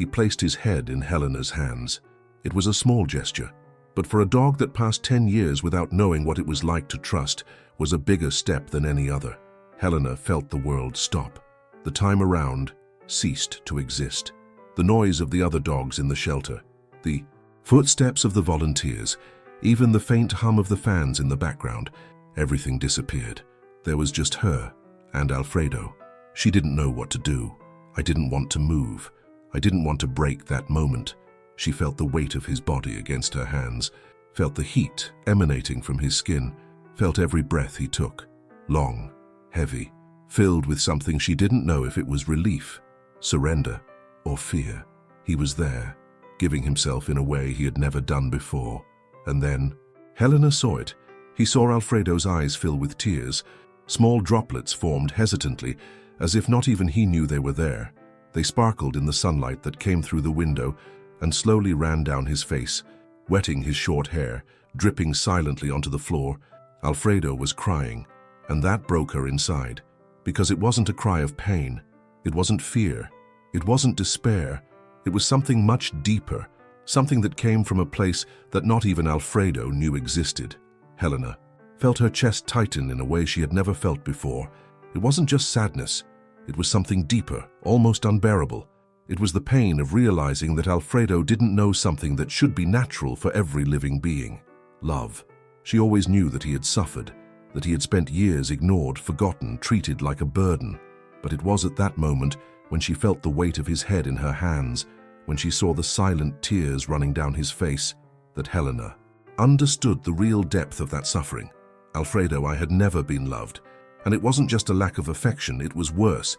placed his head in Helena's hands. It was a small gesture, but for a dog that passed 10 years without knowing what it was like to trust, was a bigger step than any other. Helena felt the world stop. The time around ceased to exist. The noise of the other dogs in the shelter, the footsteps of the volunteers, even the faint hum of the fans in the background, everything disappeared. There was just her and Alfredo. She didn't know what to do. I didn't want to move. I didn't want to break that moment. She felt the weight of his body against her hands, felt the heat emanating from his skin, felt every breath he took, long, heavy, filled with something she didn't know if it was relief, surrender, or fear. He was there, giving himself in a way he had never done before. And then, Helena saw it. He saw Alfredo's eyes fill with tears. Small droplets formed hesitantly, as if not even he knew they were there. They sparkled in the sunlight that came through the window and slowly ran down his face, wetting his short hair, dripping silently onto the floor. Alfredo was crying, and that broke her inside, because it wasn't a cry of pain. It wasn't fear. It wasn't despair. It was something much deeper, something that came from a place that not even Alfredo knew existed. Helena felt her chest tighten in a way she had never felt before. It wasn't just sadness. It was something deeper, almost unbearable. It was the pain of realizing that Alfredo didn't know something that should be natural for every living being. Love. She always knew that he had suffered, that he had spent years ignored, forgotten, treated like a burden. But it was at that moment, when she felt the weight of his head in her hands, when she saw the silent tears running down his face, that Helena understood the real depth of that suffering. Alfredo, I had never been loved. And it wasn't just a lack of affection, it was worse.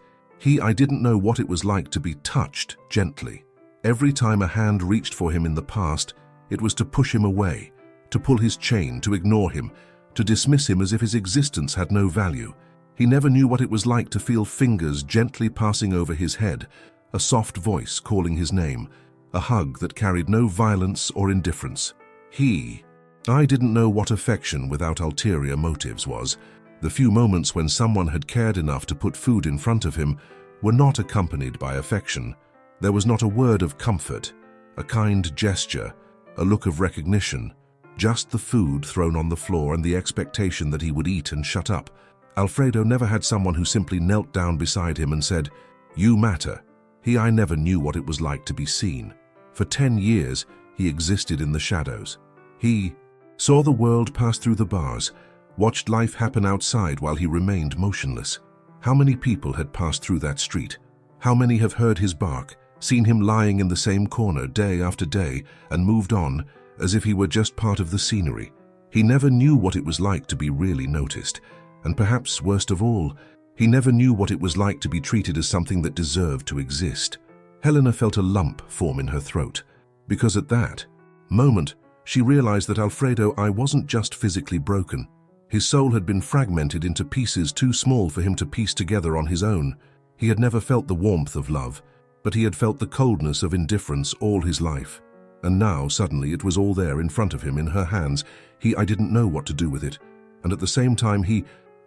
I didn't know what it was like to be touched gently. Every time a hand reached for him in the past, it was to push him away, to pull his chain, to ignore him, to dismiss him as if his existence had no value. He never knew what it was like to feel fingers gently passing over his head, a soft voice calling his name, a hug that carried no violence or indifference. I didn't know what affection without ulterior motives was. The few moments when someone had cared enough to put food in front of him were not accompanied by affection. There was not a word of comfort, a kind gesture, a look of recognition, just the food thrown on the floor and the expectation that he would eat and shut up. Alfredo never had someone who simply knelt down beside him and said, "You matter." I never knew what it was like to be seen. For 10 years, he existed in the shadows. He saw the world pass through the bars, watched life happen outside while he remained motionless. How many people had passed through that street? How many have heard his bark, seen him lying in the same corner day after day, and moved on as if he were just part of the scenery? He never knew what it was like to be really noticed, and perhaps worst of all, he never knew what it was like to be treated as something that deserved to exist. Helena felt a lump form in her throat, because at that moment, she realized that Alfredo wasn't just physically broken. His soul had been fragmented into pieces too small for him to piece together on his own. He had never felt the warmth of love, but he had felt the coldness of indifference all his life. And now, suddenly, it was all there in front of him, in her hands. I didn't know what to do with it. And at the same time,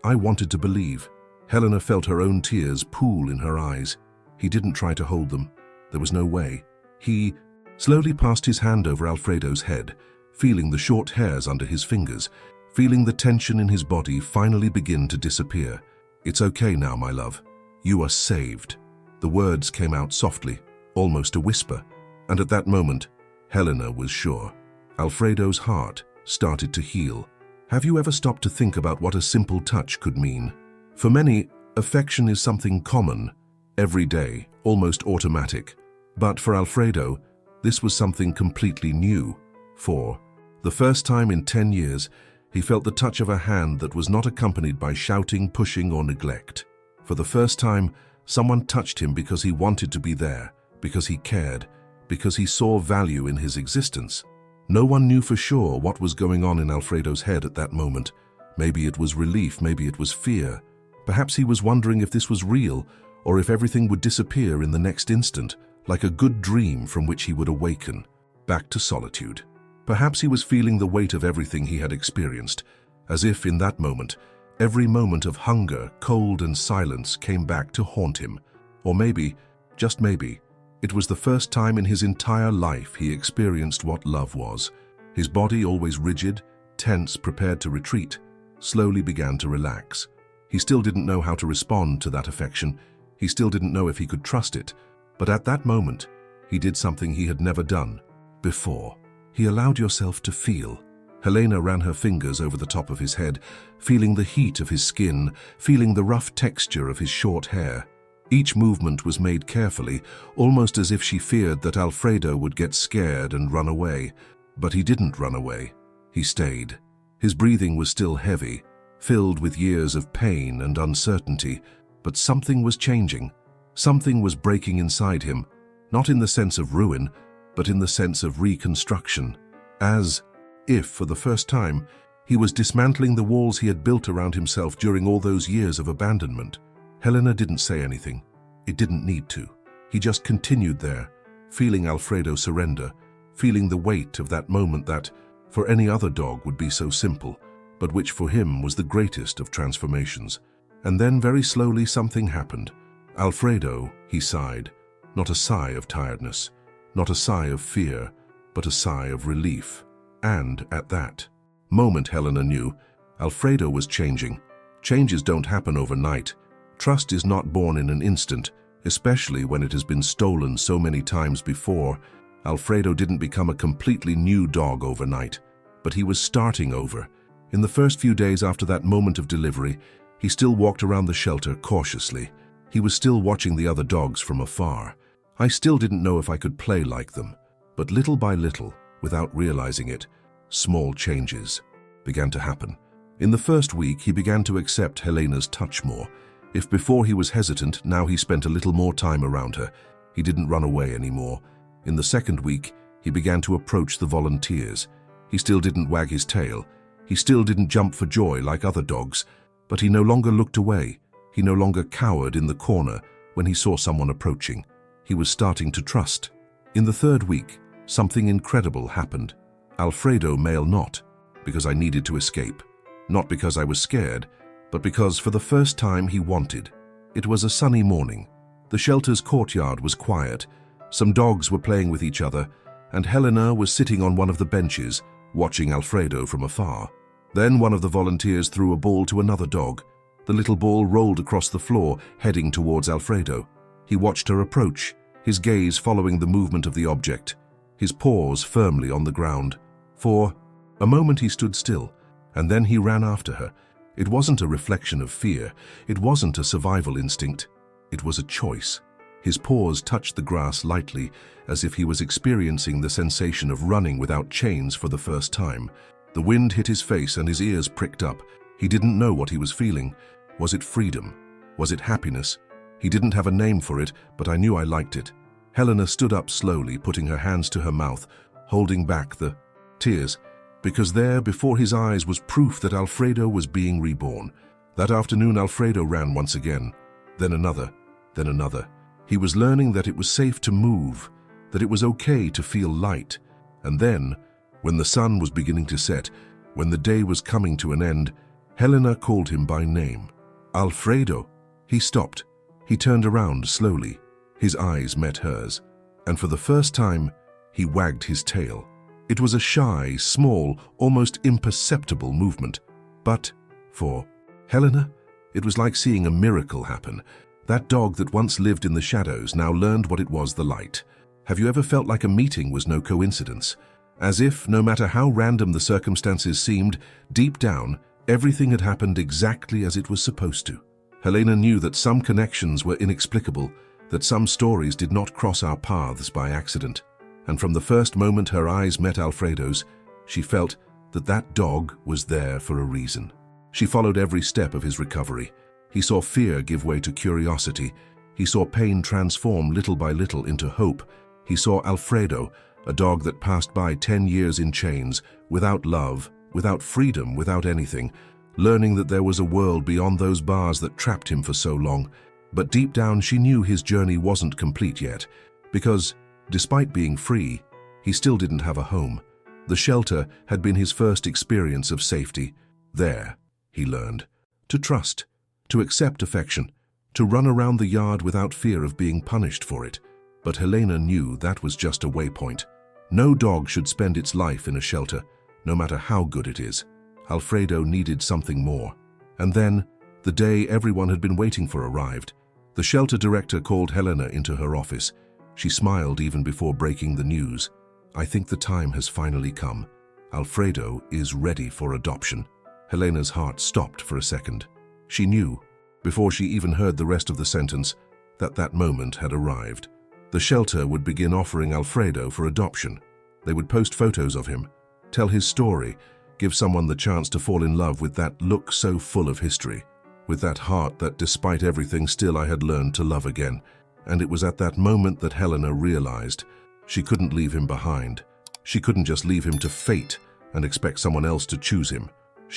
I wanted to believe. Helena felt her own tears pool in her eyes. He didn't try to hold them. There was no way. He slowly passed his hand over Alfredo's head, feeling the short hairs under his fingers, feeling the tension in his body finally begin to disappear. "It's okay now, my love. You are saved." The words came out softly, almost a whisper, and at that moment, Helena was sure. Alfredo's heart started to heal. Have you ever stopped to think about what a simple touch could mean? For many, affection is something common, everyday, almost automatic. But for Alfredo, this was something completely new. For the first time in 10 years, he felt the touch of a hand that was not accompanied by shouting, pushing, or neglect. For the first time, someone touched him because he wanted to be there, because he cared, because he saw value in his existence. No one knew for sure what was going on in Alfredo's head at that moment. Maybe it was relief, maybe it was fear. Perhaps he was wondering if this was real, or if everything would disappear in the next instant, like a good dream from which he would awaken, back to solitude. Perhaps he was feeling the weight of everything he had experienced, as if in that moment, every moment of hunger, cold and silence came back to haunt him. Or maybe, just maybe, it was the first time in his entire life he experienced what love was. His body, always rigid, tense, prepared to retreat, slowly began to relax. He still didn't know how to respond to that affection. He still didn't know if he could trust it. But at that moment, he did something he had never done before. He allowed yourself to feel. Helena ran her fingers over the top of his head, feeling the heat of his skin, feeling the rough texture of his short hair. Each movement was made carefully, almost as if she feared that Alfredo would get scared and run away. But he didn't run away. He stayed. His breathing was still heavy, filled with years of pain and uncertainty, but something was changing. Something was breaking inside him, not in the sense of ruin, but in the sense of reconstruction. As if, for the first time, he was dismantling the walls he had built around himself during all those years of abandonment. Helena didn't say anything. It didn't need to. He just continued there, feeling Alfredo surrender, feeling the weight of that moment that, for any other dog, would be so simple, but which for him was the greatest of transformations. And then very slowly something happened. Alfredo, he sighed, not a sigh of tiredness, not a sigh of fear, but a sigh of relief. And at that moment, Helena knew, Alfredo was changing. Changes don't happen overnight. Trust is not born in an instant, especially when it has been stolen so many times before. Alfredo didn't become a completely new dog overnight, but he was starting over. In the first few days after that moment of delivery, he still walked around the shelter cautiously. He was still watching the other dogs from afar. I still didn't know if I could play like them, but little by little, without realizing it, small changes began to happen. In the first week, he began to accept Helena's touch more. If before he was hesitant, now he spent a little more time around her. He didn't run away anymore. In the second week, he began to approach the volunteers. He still didn't wag his tail. He still didn't jump for joy like other dogs, but he no longer looked away. He no longer cowered in the corner when he saw someone approaching. He was starting to trust. In the third week, something incredible happened. Alfredo male not, because I needed to escape. Not because I was scared, but because for the first time he wanted. It was a sunny morning. The shelter's courtyard was quiet. Some dogs were playing with each other, and Helena was sitting on one of the benches, watching Alfredo from afar. Then one of the volunteers threw a ball to another dog. The little ball rolled across the floor, heading towards Alfredo. He watched her approach, his gaze following the movement of the object, his paws firmly on the ground. For a moment he stood still, and then he ran after her. It wasn't a reflection of fear. It wasn't a survival instinct. It was a choice. His paws touched the grass lightly, as if he was experiencing the sensation of running without chains for the first time. The wind hit his face and his ears pricked up. He didn't know what he was feeling. Was it freedom? Was it happiness? He didn't have a name for it, but I knew I liked it. Helena stood up slowly, putting her hands to her mouth, holding back the tears, because there before his eyes was proof that Alfredo was being reborn. That afternoon Alfredo ran once again, then another, then another. He was learning that it was safe to move, that it was okay to feel light. And then, when the sun was beginning to set, when the day was coming to an end, Helena called him by name. Alfredo! He stopped. He turned around slowly. His eyes met hers, and for the first time, he wagged his tail. It was a shy, small, almost imperceptible movement. But for Helena, it was like seeing a miracle happen. That dog that once lived in the shadows now learned what it was, the light. Have you ever felt like a meeting was no coincidence? As if, no matter how random the circumstances seemed, deep down, everything had happened exactly as it was supposed to. Helena knew that some connections were inexplicable, that some stories did not cross our paths by accident. And from the first moment her eyes met Alfredo's, she felt that that dog was there for a reason. She followed every step of his recovery. He saw fear give way to curiosity. He saw pain transform little by little into hope. He saw Alfredo, A dog that passed by 10 years in chains, without love, without freedom, without anything, learning that there was a world beyond those bars that trapped him for so long. But deep down she knew his journey wasn't complete yet, because, despite being free, he still didn't have a home. The shelter had been his first experience of safety. There, he learned, to trust, to accept affection, to run around the yard without fear of being punished for it. But Helena knew that was just a waypoint. No dog should spend its life in a shelter, no matter how good it is. Alfredo needed something more. And then, the day everyone had been waiting for arrived. The shelter director called Helena into her office. She smiled even before breaking the news. "I think the time has finally come. Alfredo is ready for adoption." Helena's heart stopped for a second. She knew, before she even heard the rest of the sentence, that that moment had arrived. The shelter would begin offering Alfredo for adoption. They would post photos of him, tell his story, give someone the chance to fall in love with that look so full of history, with that heart that despite everything still I had learned to love again. And it was at that moment that Helena realized she couldn't leave him behind. She couldn't just leave him to fate and expect someone else to choose him.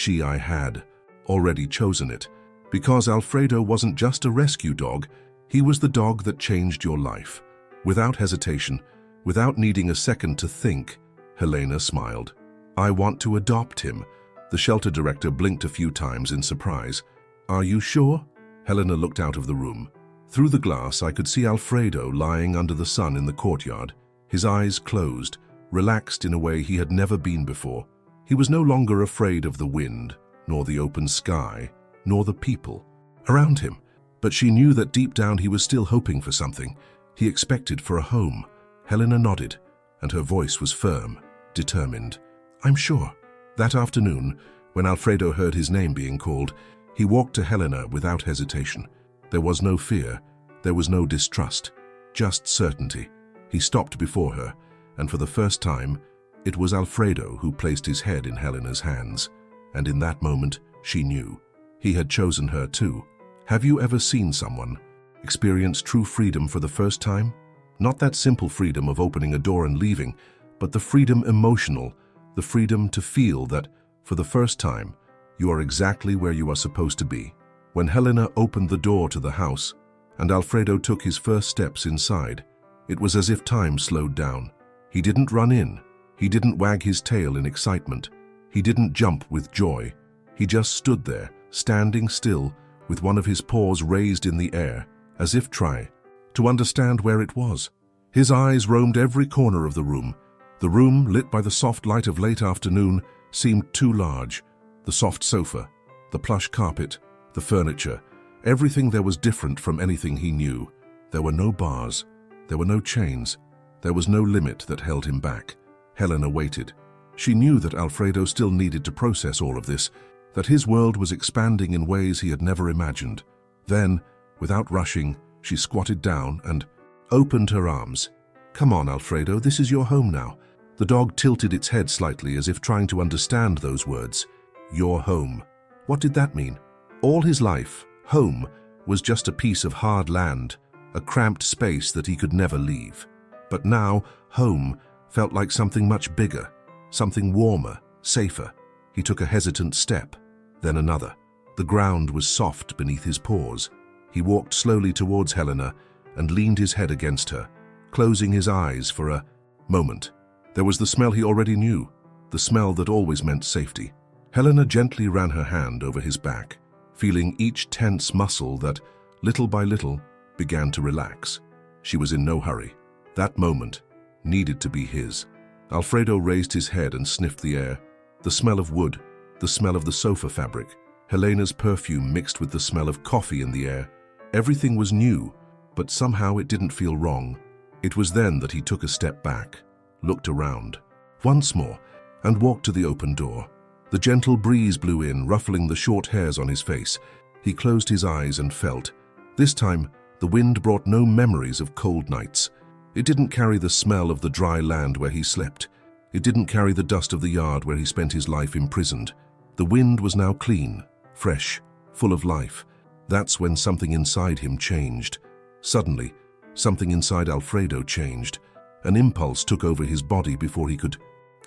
I had already chosen it. Because Alfredo wasn't just a rescue dog, he was the dog that changed your life. Without hesitation, without needing a second to think, Helena smiled. "I want to adopt him." The shelter director blinked a few times in surprise. "Are you sure?" Helena looked out of the room. Through the glass, I could see Alfredo lying under the sun in the courtyard, his eyes closed, relaxed in a way he had never been before. He was no longer afraid of the wind, nor the open sky, nor the people around him. But she knew that deep down he was still hoping for something. He expected for a home. Helena nodded, and her voice was firm, determined. "I'm sure." That afternoon, when Alfredo heard his name being called, he walked to Helena without hesitation. There was no fear, there was no distrust, just certainty. He stopped before her, and for the first time, it was Alfredo who placed his head in Helena's hands. And in that moment, she knew. He had chosen her too. Have you ever seen someone experience true freedom for the first time? Not that simple freedom of opening a door and leaving, but the freedom emotional, the freedom to feel that, for the first time, you are exactly where you are supposed to be. When Helena opened the door to the house, and Alfredo took his first steps inside, it was as if time slowed down. He didn't run in. He didn't wag his tail in excitement. He didn't jump with joy. He just stood there, standing still, with one of his paws raised in the air, as if trying to understand where it was. His eyes roamed every corner of the room. The room, lit by the soft light of late afternoon, seemed too large. The soft sofa, the plush carpet, the furniture, everything there was different from anything he knew. There were no bars. There were no chains. There was no limit that held him back. Helena waited. She knew that Alfredo still needed to process all of this, that his world was expanding in ways he had never imagined. Then, without rushing, she squatted down and opened her arms. "Come on, Alfredo, this is your home now." The dog tilted its head slightly as if trying to understand those words. Your home. What did that mean? All his life, home was just a piece of hard land, a cramped space that he could never leave. But now, home felt like something much bigger, something warmer, safer. He took a hesitant step, then another. The ground was soft beneath his paws. He walked slowly towards Helena and leaned his head against her, closing his eyes for a moment. There was the smell he already knew, the smell that always meant safety. Helena gently ran her hand over his back, feeling each tense muscle that, little by little, began to relax. She was in no hurry. That moment needed to be his. Alfredo raised his head and sniffed the air. The smell of wood, the smell of the sofa fabric, Helena's perfume mixed with the smell of coffee in the air. Everything was new, but somehow it didn't feel wrong. It was then that he took a step back, looked around, once more, and walked to the open door. The gentle breeze blew in, ruffling the short hairs on his face. He closed his eyes and felt. This time, the wind brought no memories of cold nights. It didn't carry the smell of the dry land where he slept. It didn't carry the dust of the yard where he spent his life imprisoned. The wind was now clean, fresh, full of life. That's when something inside him changed. Suddenly, something inside Alfredo changed. An impulse took over his body before he could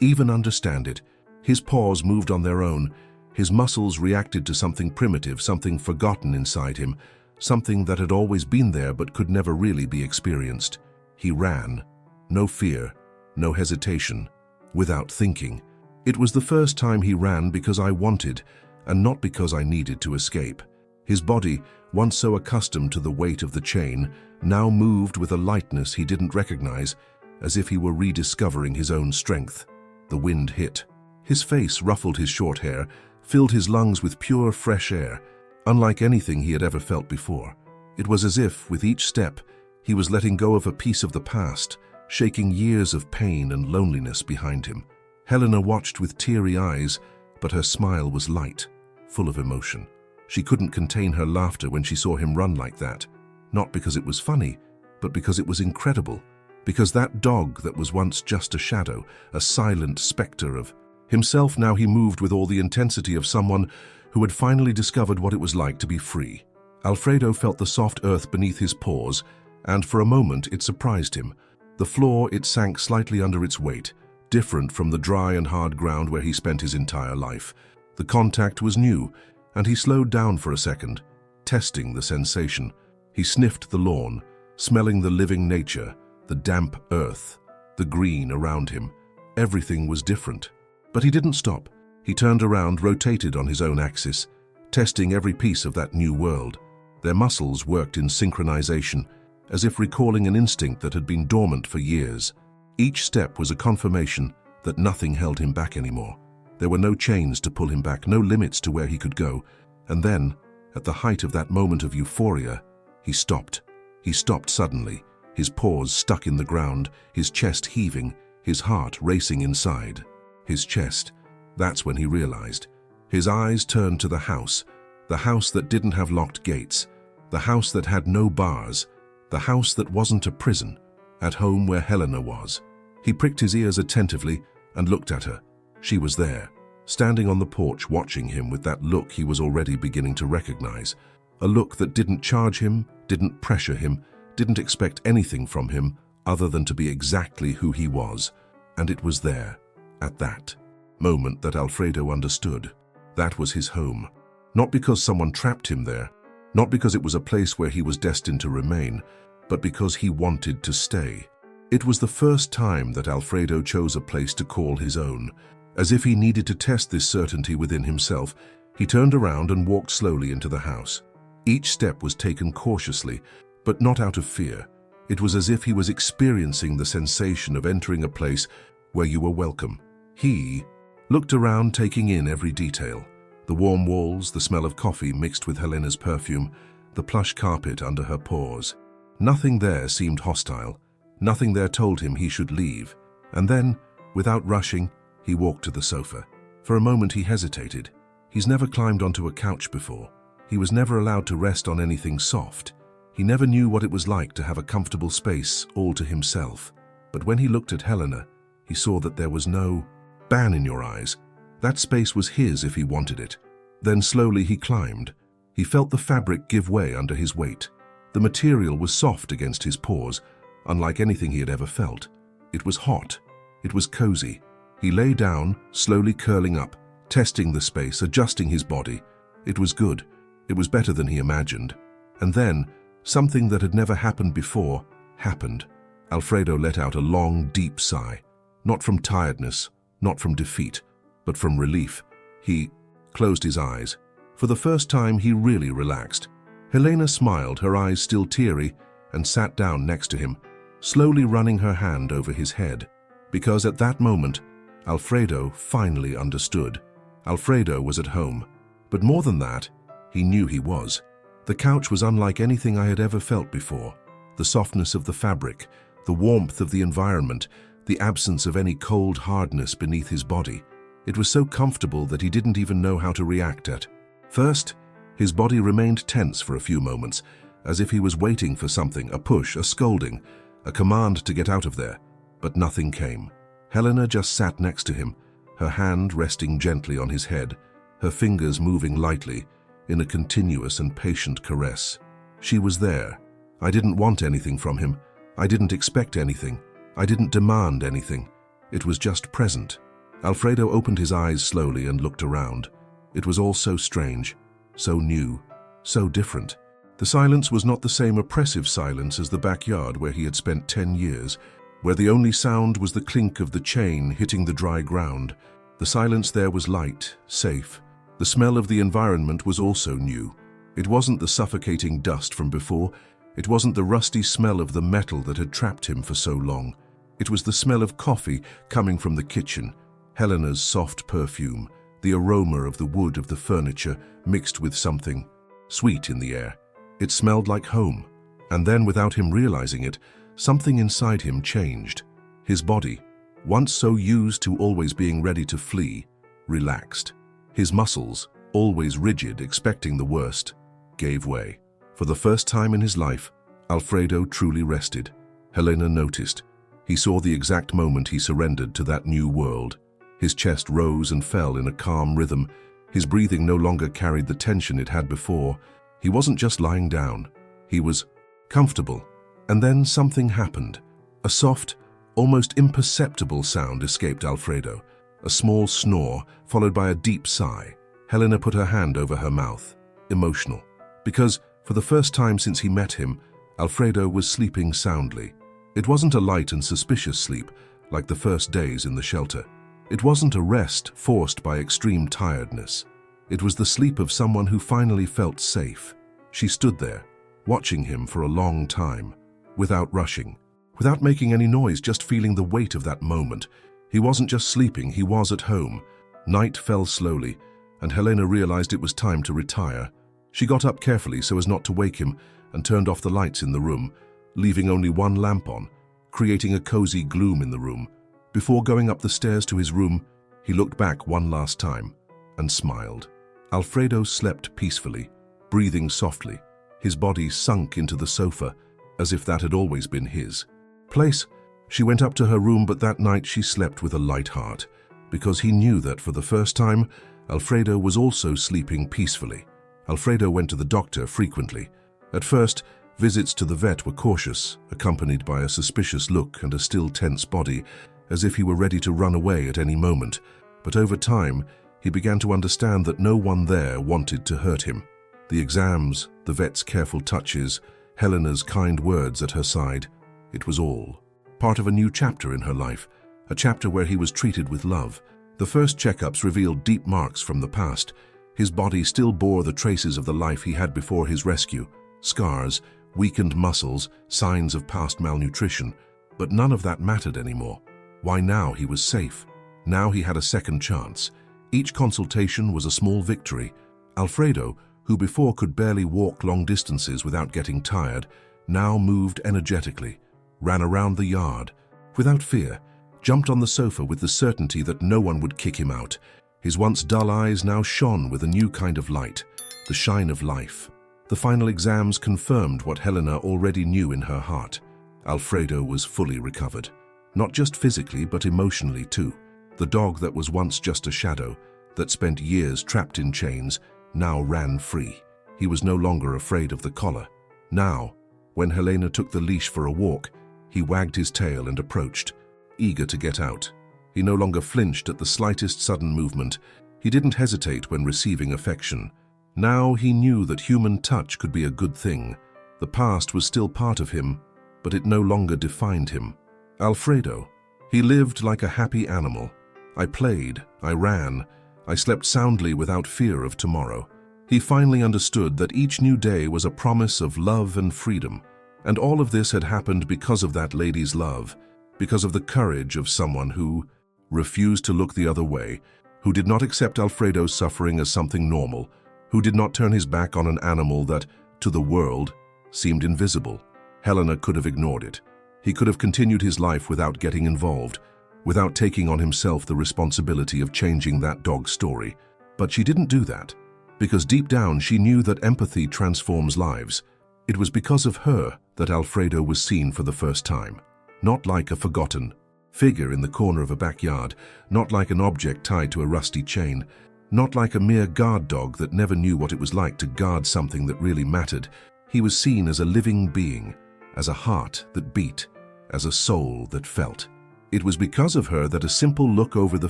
even understand it. His paws moved on their own. His muscles reacted to something primitive, something forgotten inside him, something that had always been there but could never really be experienced. He ran. No fear, no hesitation, without thinking. It was the first time he ran because I wanted, and not because I needed to escape. His body, once so accustomed to the weight of the chain, now moved with a lightness he didn't recognize, as if he were rediscovering his own strength. The wind hit. His face ruffled his short hair, filled his lungs with pure, fresh air, unlike anything he had ever felt before. It was as if, with each step, he was letting go of a piece of the past, shaking years of pain and loneliness behind him. Helena watched with teary eyes, but her smile was light, full of emotion. She couldn't contain her laughter when she saw him run like that, not because it was funny, but because it was incredible, because that dog that was once just a shadow, a silent specter of himself, now he moved with all the intensity of someone who had finally discovered what it was like to be free. Alfredo felt the soft earth beneath his paws, and for a moment it surprised him. The floor, it sank slightly under its weight, different from the dry and hard ground where he spent his entire life. The contact was new, and he slowed down for a second, testing the sensation. He sniffed the lawn, smelling the living nature, the damp earth, the green around him. Everything was different. But he didn't stop. He turned around, rotated on his own axis, testing every piece of that new world. Their muscles worked in synchronization, as if recalling an instinct that had been dormant for years. Each step was a confirmation that nothing held him back anymore. There were no chains to pull him back, no limits to where he could go. And then, at the height of that moment of euphoria, he stopped. He stopped suddenly, his paws stuck in the ground, his chest heaving, his heart racing inside. His chest. That's when he realized. His eyes turned to the house that didn't have locked gates, the house that had no bars, the house that wasn't a prison, at home where Helena was. He pricked his ears attentively and looked at her. She was there, standing on the porch watching him with that look he was already beginning to recognize. A look that didn't charge him, didn't pressure him, didn't expect anything from him other than to be exactly who he was. And it was there, at that moment, that Alfredo understood. That was his home. Not because someone trapped him there, not because it was a place where he was destined to remain, but because he wanted to stay. It was the first time that Alfredo chose a place to call his own. As if he needed to test this certainty within himself, he turned around and walked slowly into the house. Each step was taken cautiously, but not out of fear. It was as if he was experiencing the sensation of entering a place where you were welcome. He looked around, taking in every detail. The warm walls, the smell of coffee mixed with Helena's perfume, the plush carpet under her paws. Nothing there seemed hostile. Nothing there told him he should leave. And then, without rushing, he walked to the sofa. For a moment he hesitated. He's never climbed onto a couch before. He was never allowed to rest on anything soft. He never knew what it was like to have a comfortable space all to himself. But when he looked at Helena, he saw that there was no ban in your eyes. That space was his if he wanted it. Then slowly he climbed. He felt the fabric give way under his weight. The material was soft against his paws, unlike anything he had ever felt. It was hot. It was cozy. He lay down, slowly curling up, testing the space, adjusting his body. It was good. It was better than he imagined. And then, something that had never happened before happened. Alfredo let out a long, deep sigh. Not from tiredness, not from defeat, but from relief. He closed his eyes. For the first time, he really relaxed. Helena smiled, her eyes still teary, and sat down next to him, slowly running her hand over his head. Because at that moment, Alfredo finally understood. Alfredo was at home. But more than that, he knew he was. The couch was unlike anything I had ever felt before. The softness of the fabric, the warmth of the environment, the absence of any cold hardness beneath his body. It was so comfortable that he didn't even know how to react at. First, his body remained tense for a few moments, as if he was waiting for something, a push, a scolding, a command to get out of there. But nothing came. Helena just sat next to him, her hand resting gently on his head, her fingers moving lightly in a continuous and patient caress. She was there. I didn't want anything from him. I didn't expect anything. I didn't demand anything. It was just present. Alfredo opened his eyes slowly and looked around. It was all so strange, so new, so different. The silence was not the same oppressive silence as the backyard where he had spent 10 years, where the only sound was the clink of the chain hitting the dry ground. The silence there was light, safe. The smell of the environment was also new. It wasn't the suffocating dust from before. It wasn't the rusty smell of the metal that had trapped him for so long. It was the smell of coffee coming from the kitchen, Helena's soft perfume, the aroma of the wood of the furniture mixed with something sweet in the air. It smelled like home. And then, without him realizing it, something inside him changed. His body, once so used to always being ready to flee, relaxed. His muscles, always rigid, expecting the worst, gave way. For the first time in his life, Alfredo truly rested. Helena noticed. He saw the exact moment he surrendered to that new world. His chest rose and fell in a calm rhythm. His breathing no longer carried the tension it had before. He wasn't just lying down. He was comfortable. And then something happened. A soft, almost imperceptible sound escaped Alfredo. A small snore, followed by a deep sigh. Helena put her hand over her mouth, emotional. Because, for the first time since he met him, Alfredo was sleeping soundly. It wasn't a light and suspicious sleep, like the first days in the shelter. It wasn't a rest forced by extreme tiredness. It was the sleep of someone who finally felt safe. She stood there, watching him for a long time, without rushing, without making any noise, just feeling the weight of that moment. He wasn't just sleeping, he was at home. Night fell slowly, and Helena realized it was time to retire. She got up carefully so as not to wake him and turned off the lights in the room, leaving only one lamp on, creating a cozy gloom in the room. Before going up the stairs to his room, he looked back one last time and smiled. Alfredo slept peacefully, breathing softly. His body sunk into the sofa, as if that had always been his place. She went up to her room, but that night she slept with a light heart, because he knew that for the first time, Alfredo was also sleeping peacefully. Alfredo went to the doctor frequently. At first, visits to the vet were cautious, accompanied by a suspicious look and a still tense body, as if he were ready to run away at any moment. But over time, he began to understand that no one there wanted to hurt him. The exams, the vet's careful touches, Helena's kind words at her side, it was all part of a new chapter in her life, a chapter where he was treated with love. The first checkups revealed deep marks from the past. His body still bore the traces of the life he had before his rescue, scars, weakened muscles, signs of past malnutrition. But none of that mattered anymore. Why, now he was safe. Now he had a second chance. Each consultation was a small victory. Alfredo, who before could barely walk long distances without getting tired, now moved energetically, ran around the yard, without fear, jumped on the sofa with the certainty that no one would kick him out. His once dull eyes now shone with a new kind of light, the shine of life. The final exams confirmed what Helena already knew in her heart. Alfredo was fully recovered. Not just physically, but emotionally too. The dog that was once just a shadow, that spent years trapped in chains, now ran free. He was no longer afraid of the collar. Now, when Helena took the leash for a walk, he wagged his tail and approached, eager to get out. He no longer flinched at the slightest sudden movement. He didn't hesitate when receiving affection. Now he knew that human touch could be a good thing. The past was still part of him, but it no longer defined him. Alfredo, he lived like a happy animal. I played, I ran, I slept soundly without fear of tomorrow. He finally understood that each new day was a promise of love and freedom. And all of this had happened because of that lady's love, because of the courage of someone who refused to look the other way, who did not accept Alfredo's suffering as something normal, who did not turn his back on an animal that, to the world, seemed invisible. Helena could have ignored it. He could have continued his life without getting involved, without taking on himself the responsibility of changing that dog's story. But she didn't do that, because deep down she knew that empathy transforms lives. It was because of her that Alfredo was seen for the first time, not like a forgotten figure in the corner of a backyard, not like an object tied to a rusty chain, not like a mere guard dog that never knew what it was like to guard something that really mattered. He was seen as a living being, as a heart that beat, as a soul that felt. It was because of her that a simple look over the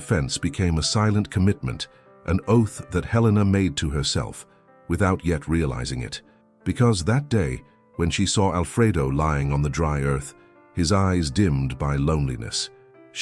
fence became a silent commitment, an oath that Helena made to herself, without yet realizing it. Because that day, when she saw Alfredo lying on the dry earth, his eyes dimmed by loneliness,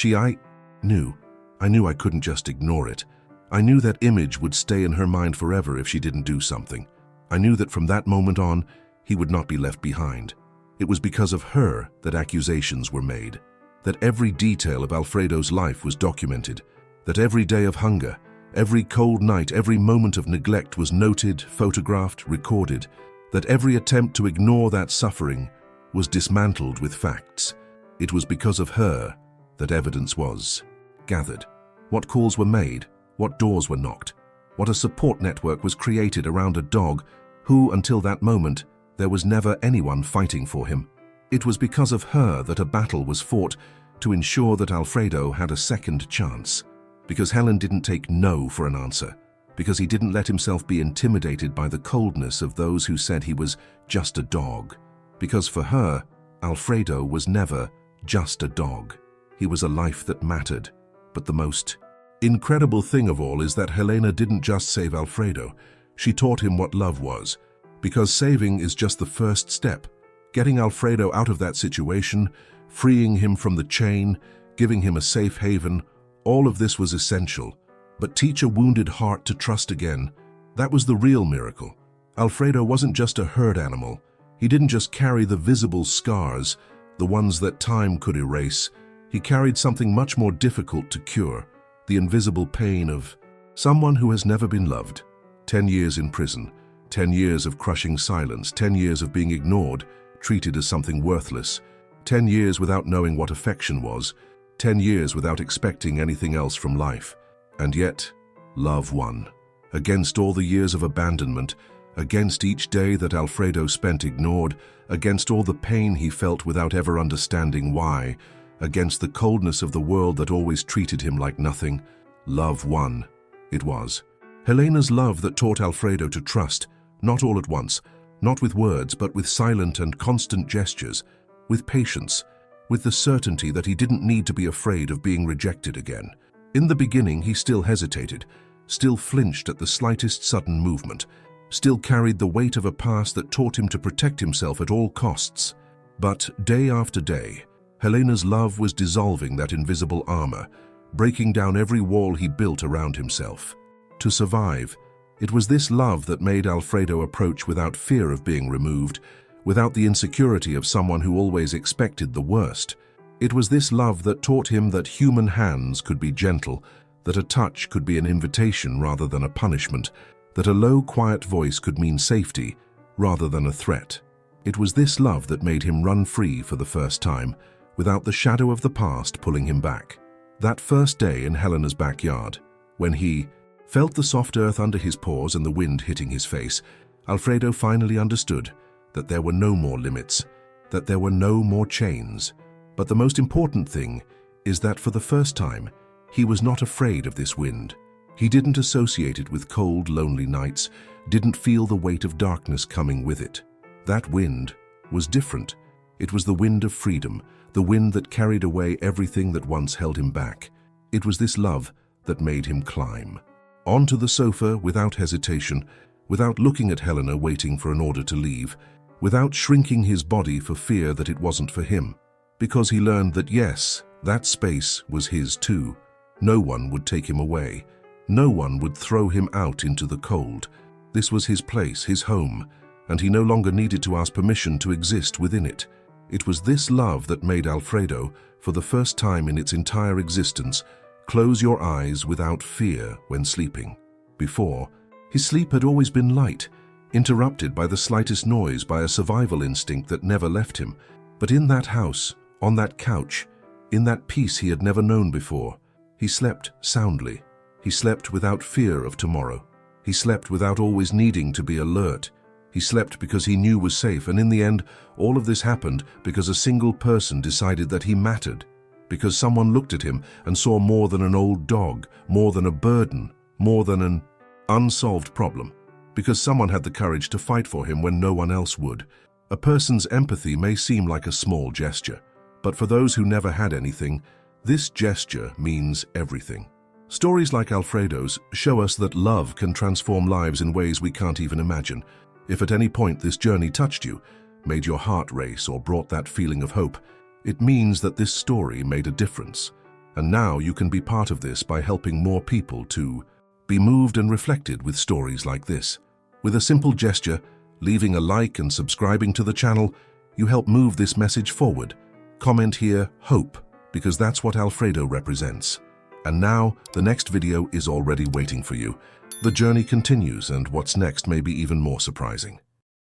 I knew I couldn't just ignore it. I knew that image would stay in her mind forever if she didn't do something. I knew that from that moment on, he would not be left behind. It was because of her that accusations were made, that every detail of Alfredo's life was documented, that every day of hunger, every cold night, every moment of neglect was noted, photographed, recorded, that every attempt to ignore that suffering was dismantled with facts. It was because of her that evidence was gathered. What calls were made, what doors were knocked, what a support network was created around a dog who, until that moment, there was never anyone fighting for him. It was because of her that a battle was fought to ensure that Alfredo had a second chance. Because Helen didn't take no for an answer. Because he didn't let himself be intimidated by the coldness of those who said he was just a dog. Because for her, Alfredo was never just a dog. He was a life that mattered. But the most incredible thing of all is that Helena didn't just save Alfredo. She taught him what love was. Because saving is just the first step. Getting Alfredo out of that situation, freeing him from the chain, giving him a safe haven, all of this was essential. But teach a wounded heart to trust again. That was the real miracle. Alfredo wasn't just a herd animal. He didn't just carry the visible scars, the ones that time could erase. He carried something much more difficult to cure, the invisible pain of someone who has never been loved. 10 years in prison, 10 years of crushing silence, 10 years of being ignored, treated as something worthless, 10 years without knowing what affection was, 10 years without expecting anything else from life. And yet, love won. Against all the years of abandonment, against each day that Alfredo spent ignored, against all the pain he felt without ever understanding why, against the coldness of the world that always treated him like nothing, love won. It was Helena's love that taught Alfredo to trust, not all at once, not with words, but with silent and constant gestures, with patience, with the certainty that he didn't need to be afraid of being rejected again. In the beginning, he still hesitated, still flinched at the slightest sudden movement, still carried the weight of a past that taught him to protect himself at all costs. But day after day, Helena's love was dissolving that invisible armor, breaking down every wall he built around himself. To survive, it was this love that made Alfredo approach without fear of being removed, without the insecurity of someone who always expected the worst. It was this love that taught him that human hands could be gentle, that a touch could be an invitation rather than a punishment, that a low, quiet voice could mean safety rather than a threat. It was this love that made him run free for the first time, without the shadow of the past pulling him back. That first day in Helena's backyard, when he felt the soft earth under his paws and the wind hitting his face, Alfredo finally understood that there were no more limits, that there were no more chains. But the most important thing is that for the first time, he was not afraid of this wind. He didn't associate it with cold, lonely nights, didn't feel the weight of darkness coming with it. That wind was different. It was the wind of freedom, the wind that carried away everything that once held him back. It was this love that made him climb onto the sofa without hesitation, without looking at Helena waiting for an order to leave, without shrinking his body for fear that it wasn't for him. Because he learned that yes, that space was his too. No one would take him away. No one would throw him out into the cold. This was his place, his home, and he no longer needed to ask permission to exist within it. It was this love that made Alfredo, for the first time in its entire existence, close your eyes without fear when sleeping. Before, his sleep had always been light, interrupted by the slightest noise, by a survival instinct that never left him. But in that house, on that couch, in that peace he had never known before, he slept soundly. He slept without fear of tomorrow. He slept without always needing to be alert. He slept because he knew was safe, and in the end, all of this happened because a single person decided that he mattered. Because someone looked at him and saw more than an old dog, more than a burden, more than an unsolved problem. Because someone had the courage to fight for him when no one else would. A person's empathy may seem like a small gesture, But for those who never had anything, this gesture means everything. Stories like Alfredo's show us that love can transform lives in ways we can't even imagine. If at any point this journey touched you, made your heart race, or brought that feeling of hope, it means that this story made a difference. And now you can be part of this by helping more people to be moved and reflected with stories like this. With a simple gesture, leaving a like and subscribing to the channel, you help move this message forward. Comment here, hope, because that's what Alfredo represents. And now, the next video is already waiting for you. The journey continues, and what's next may be even more surprising.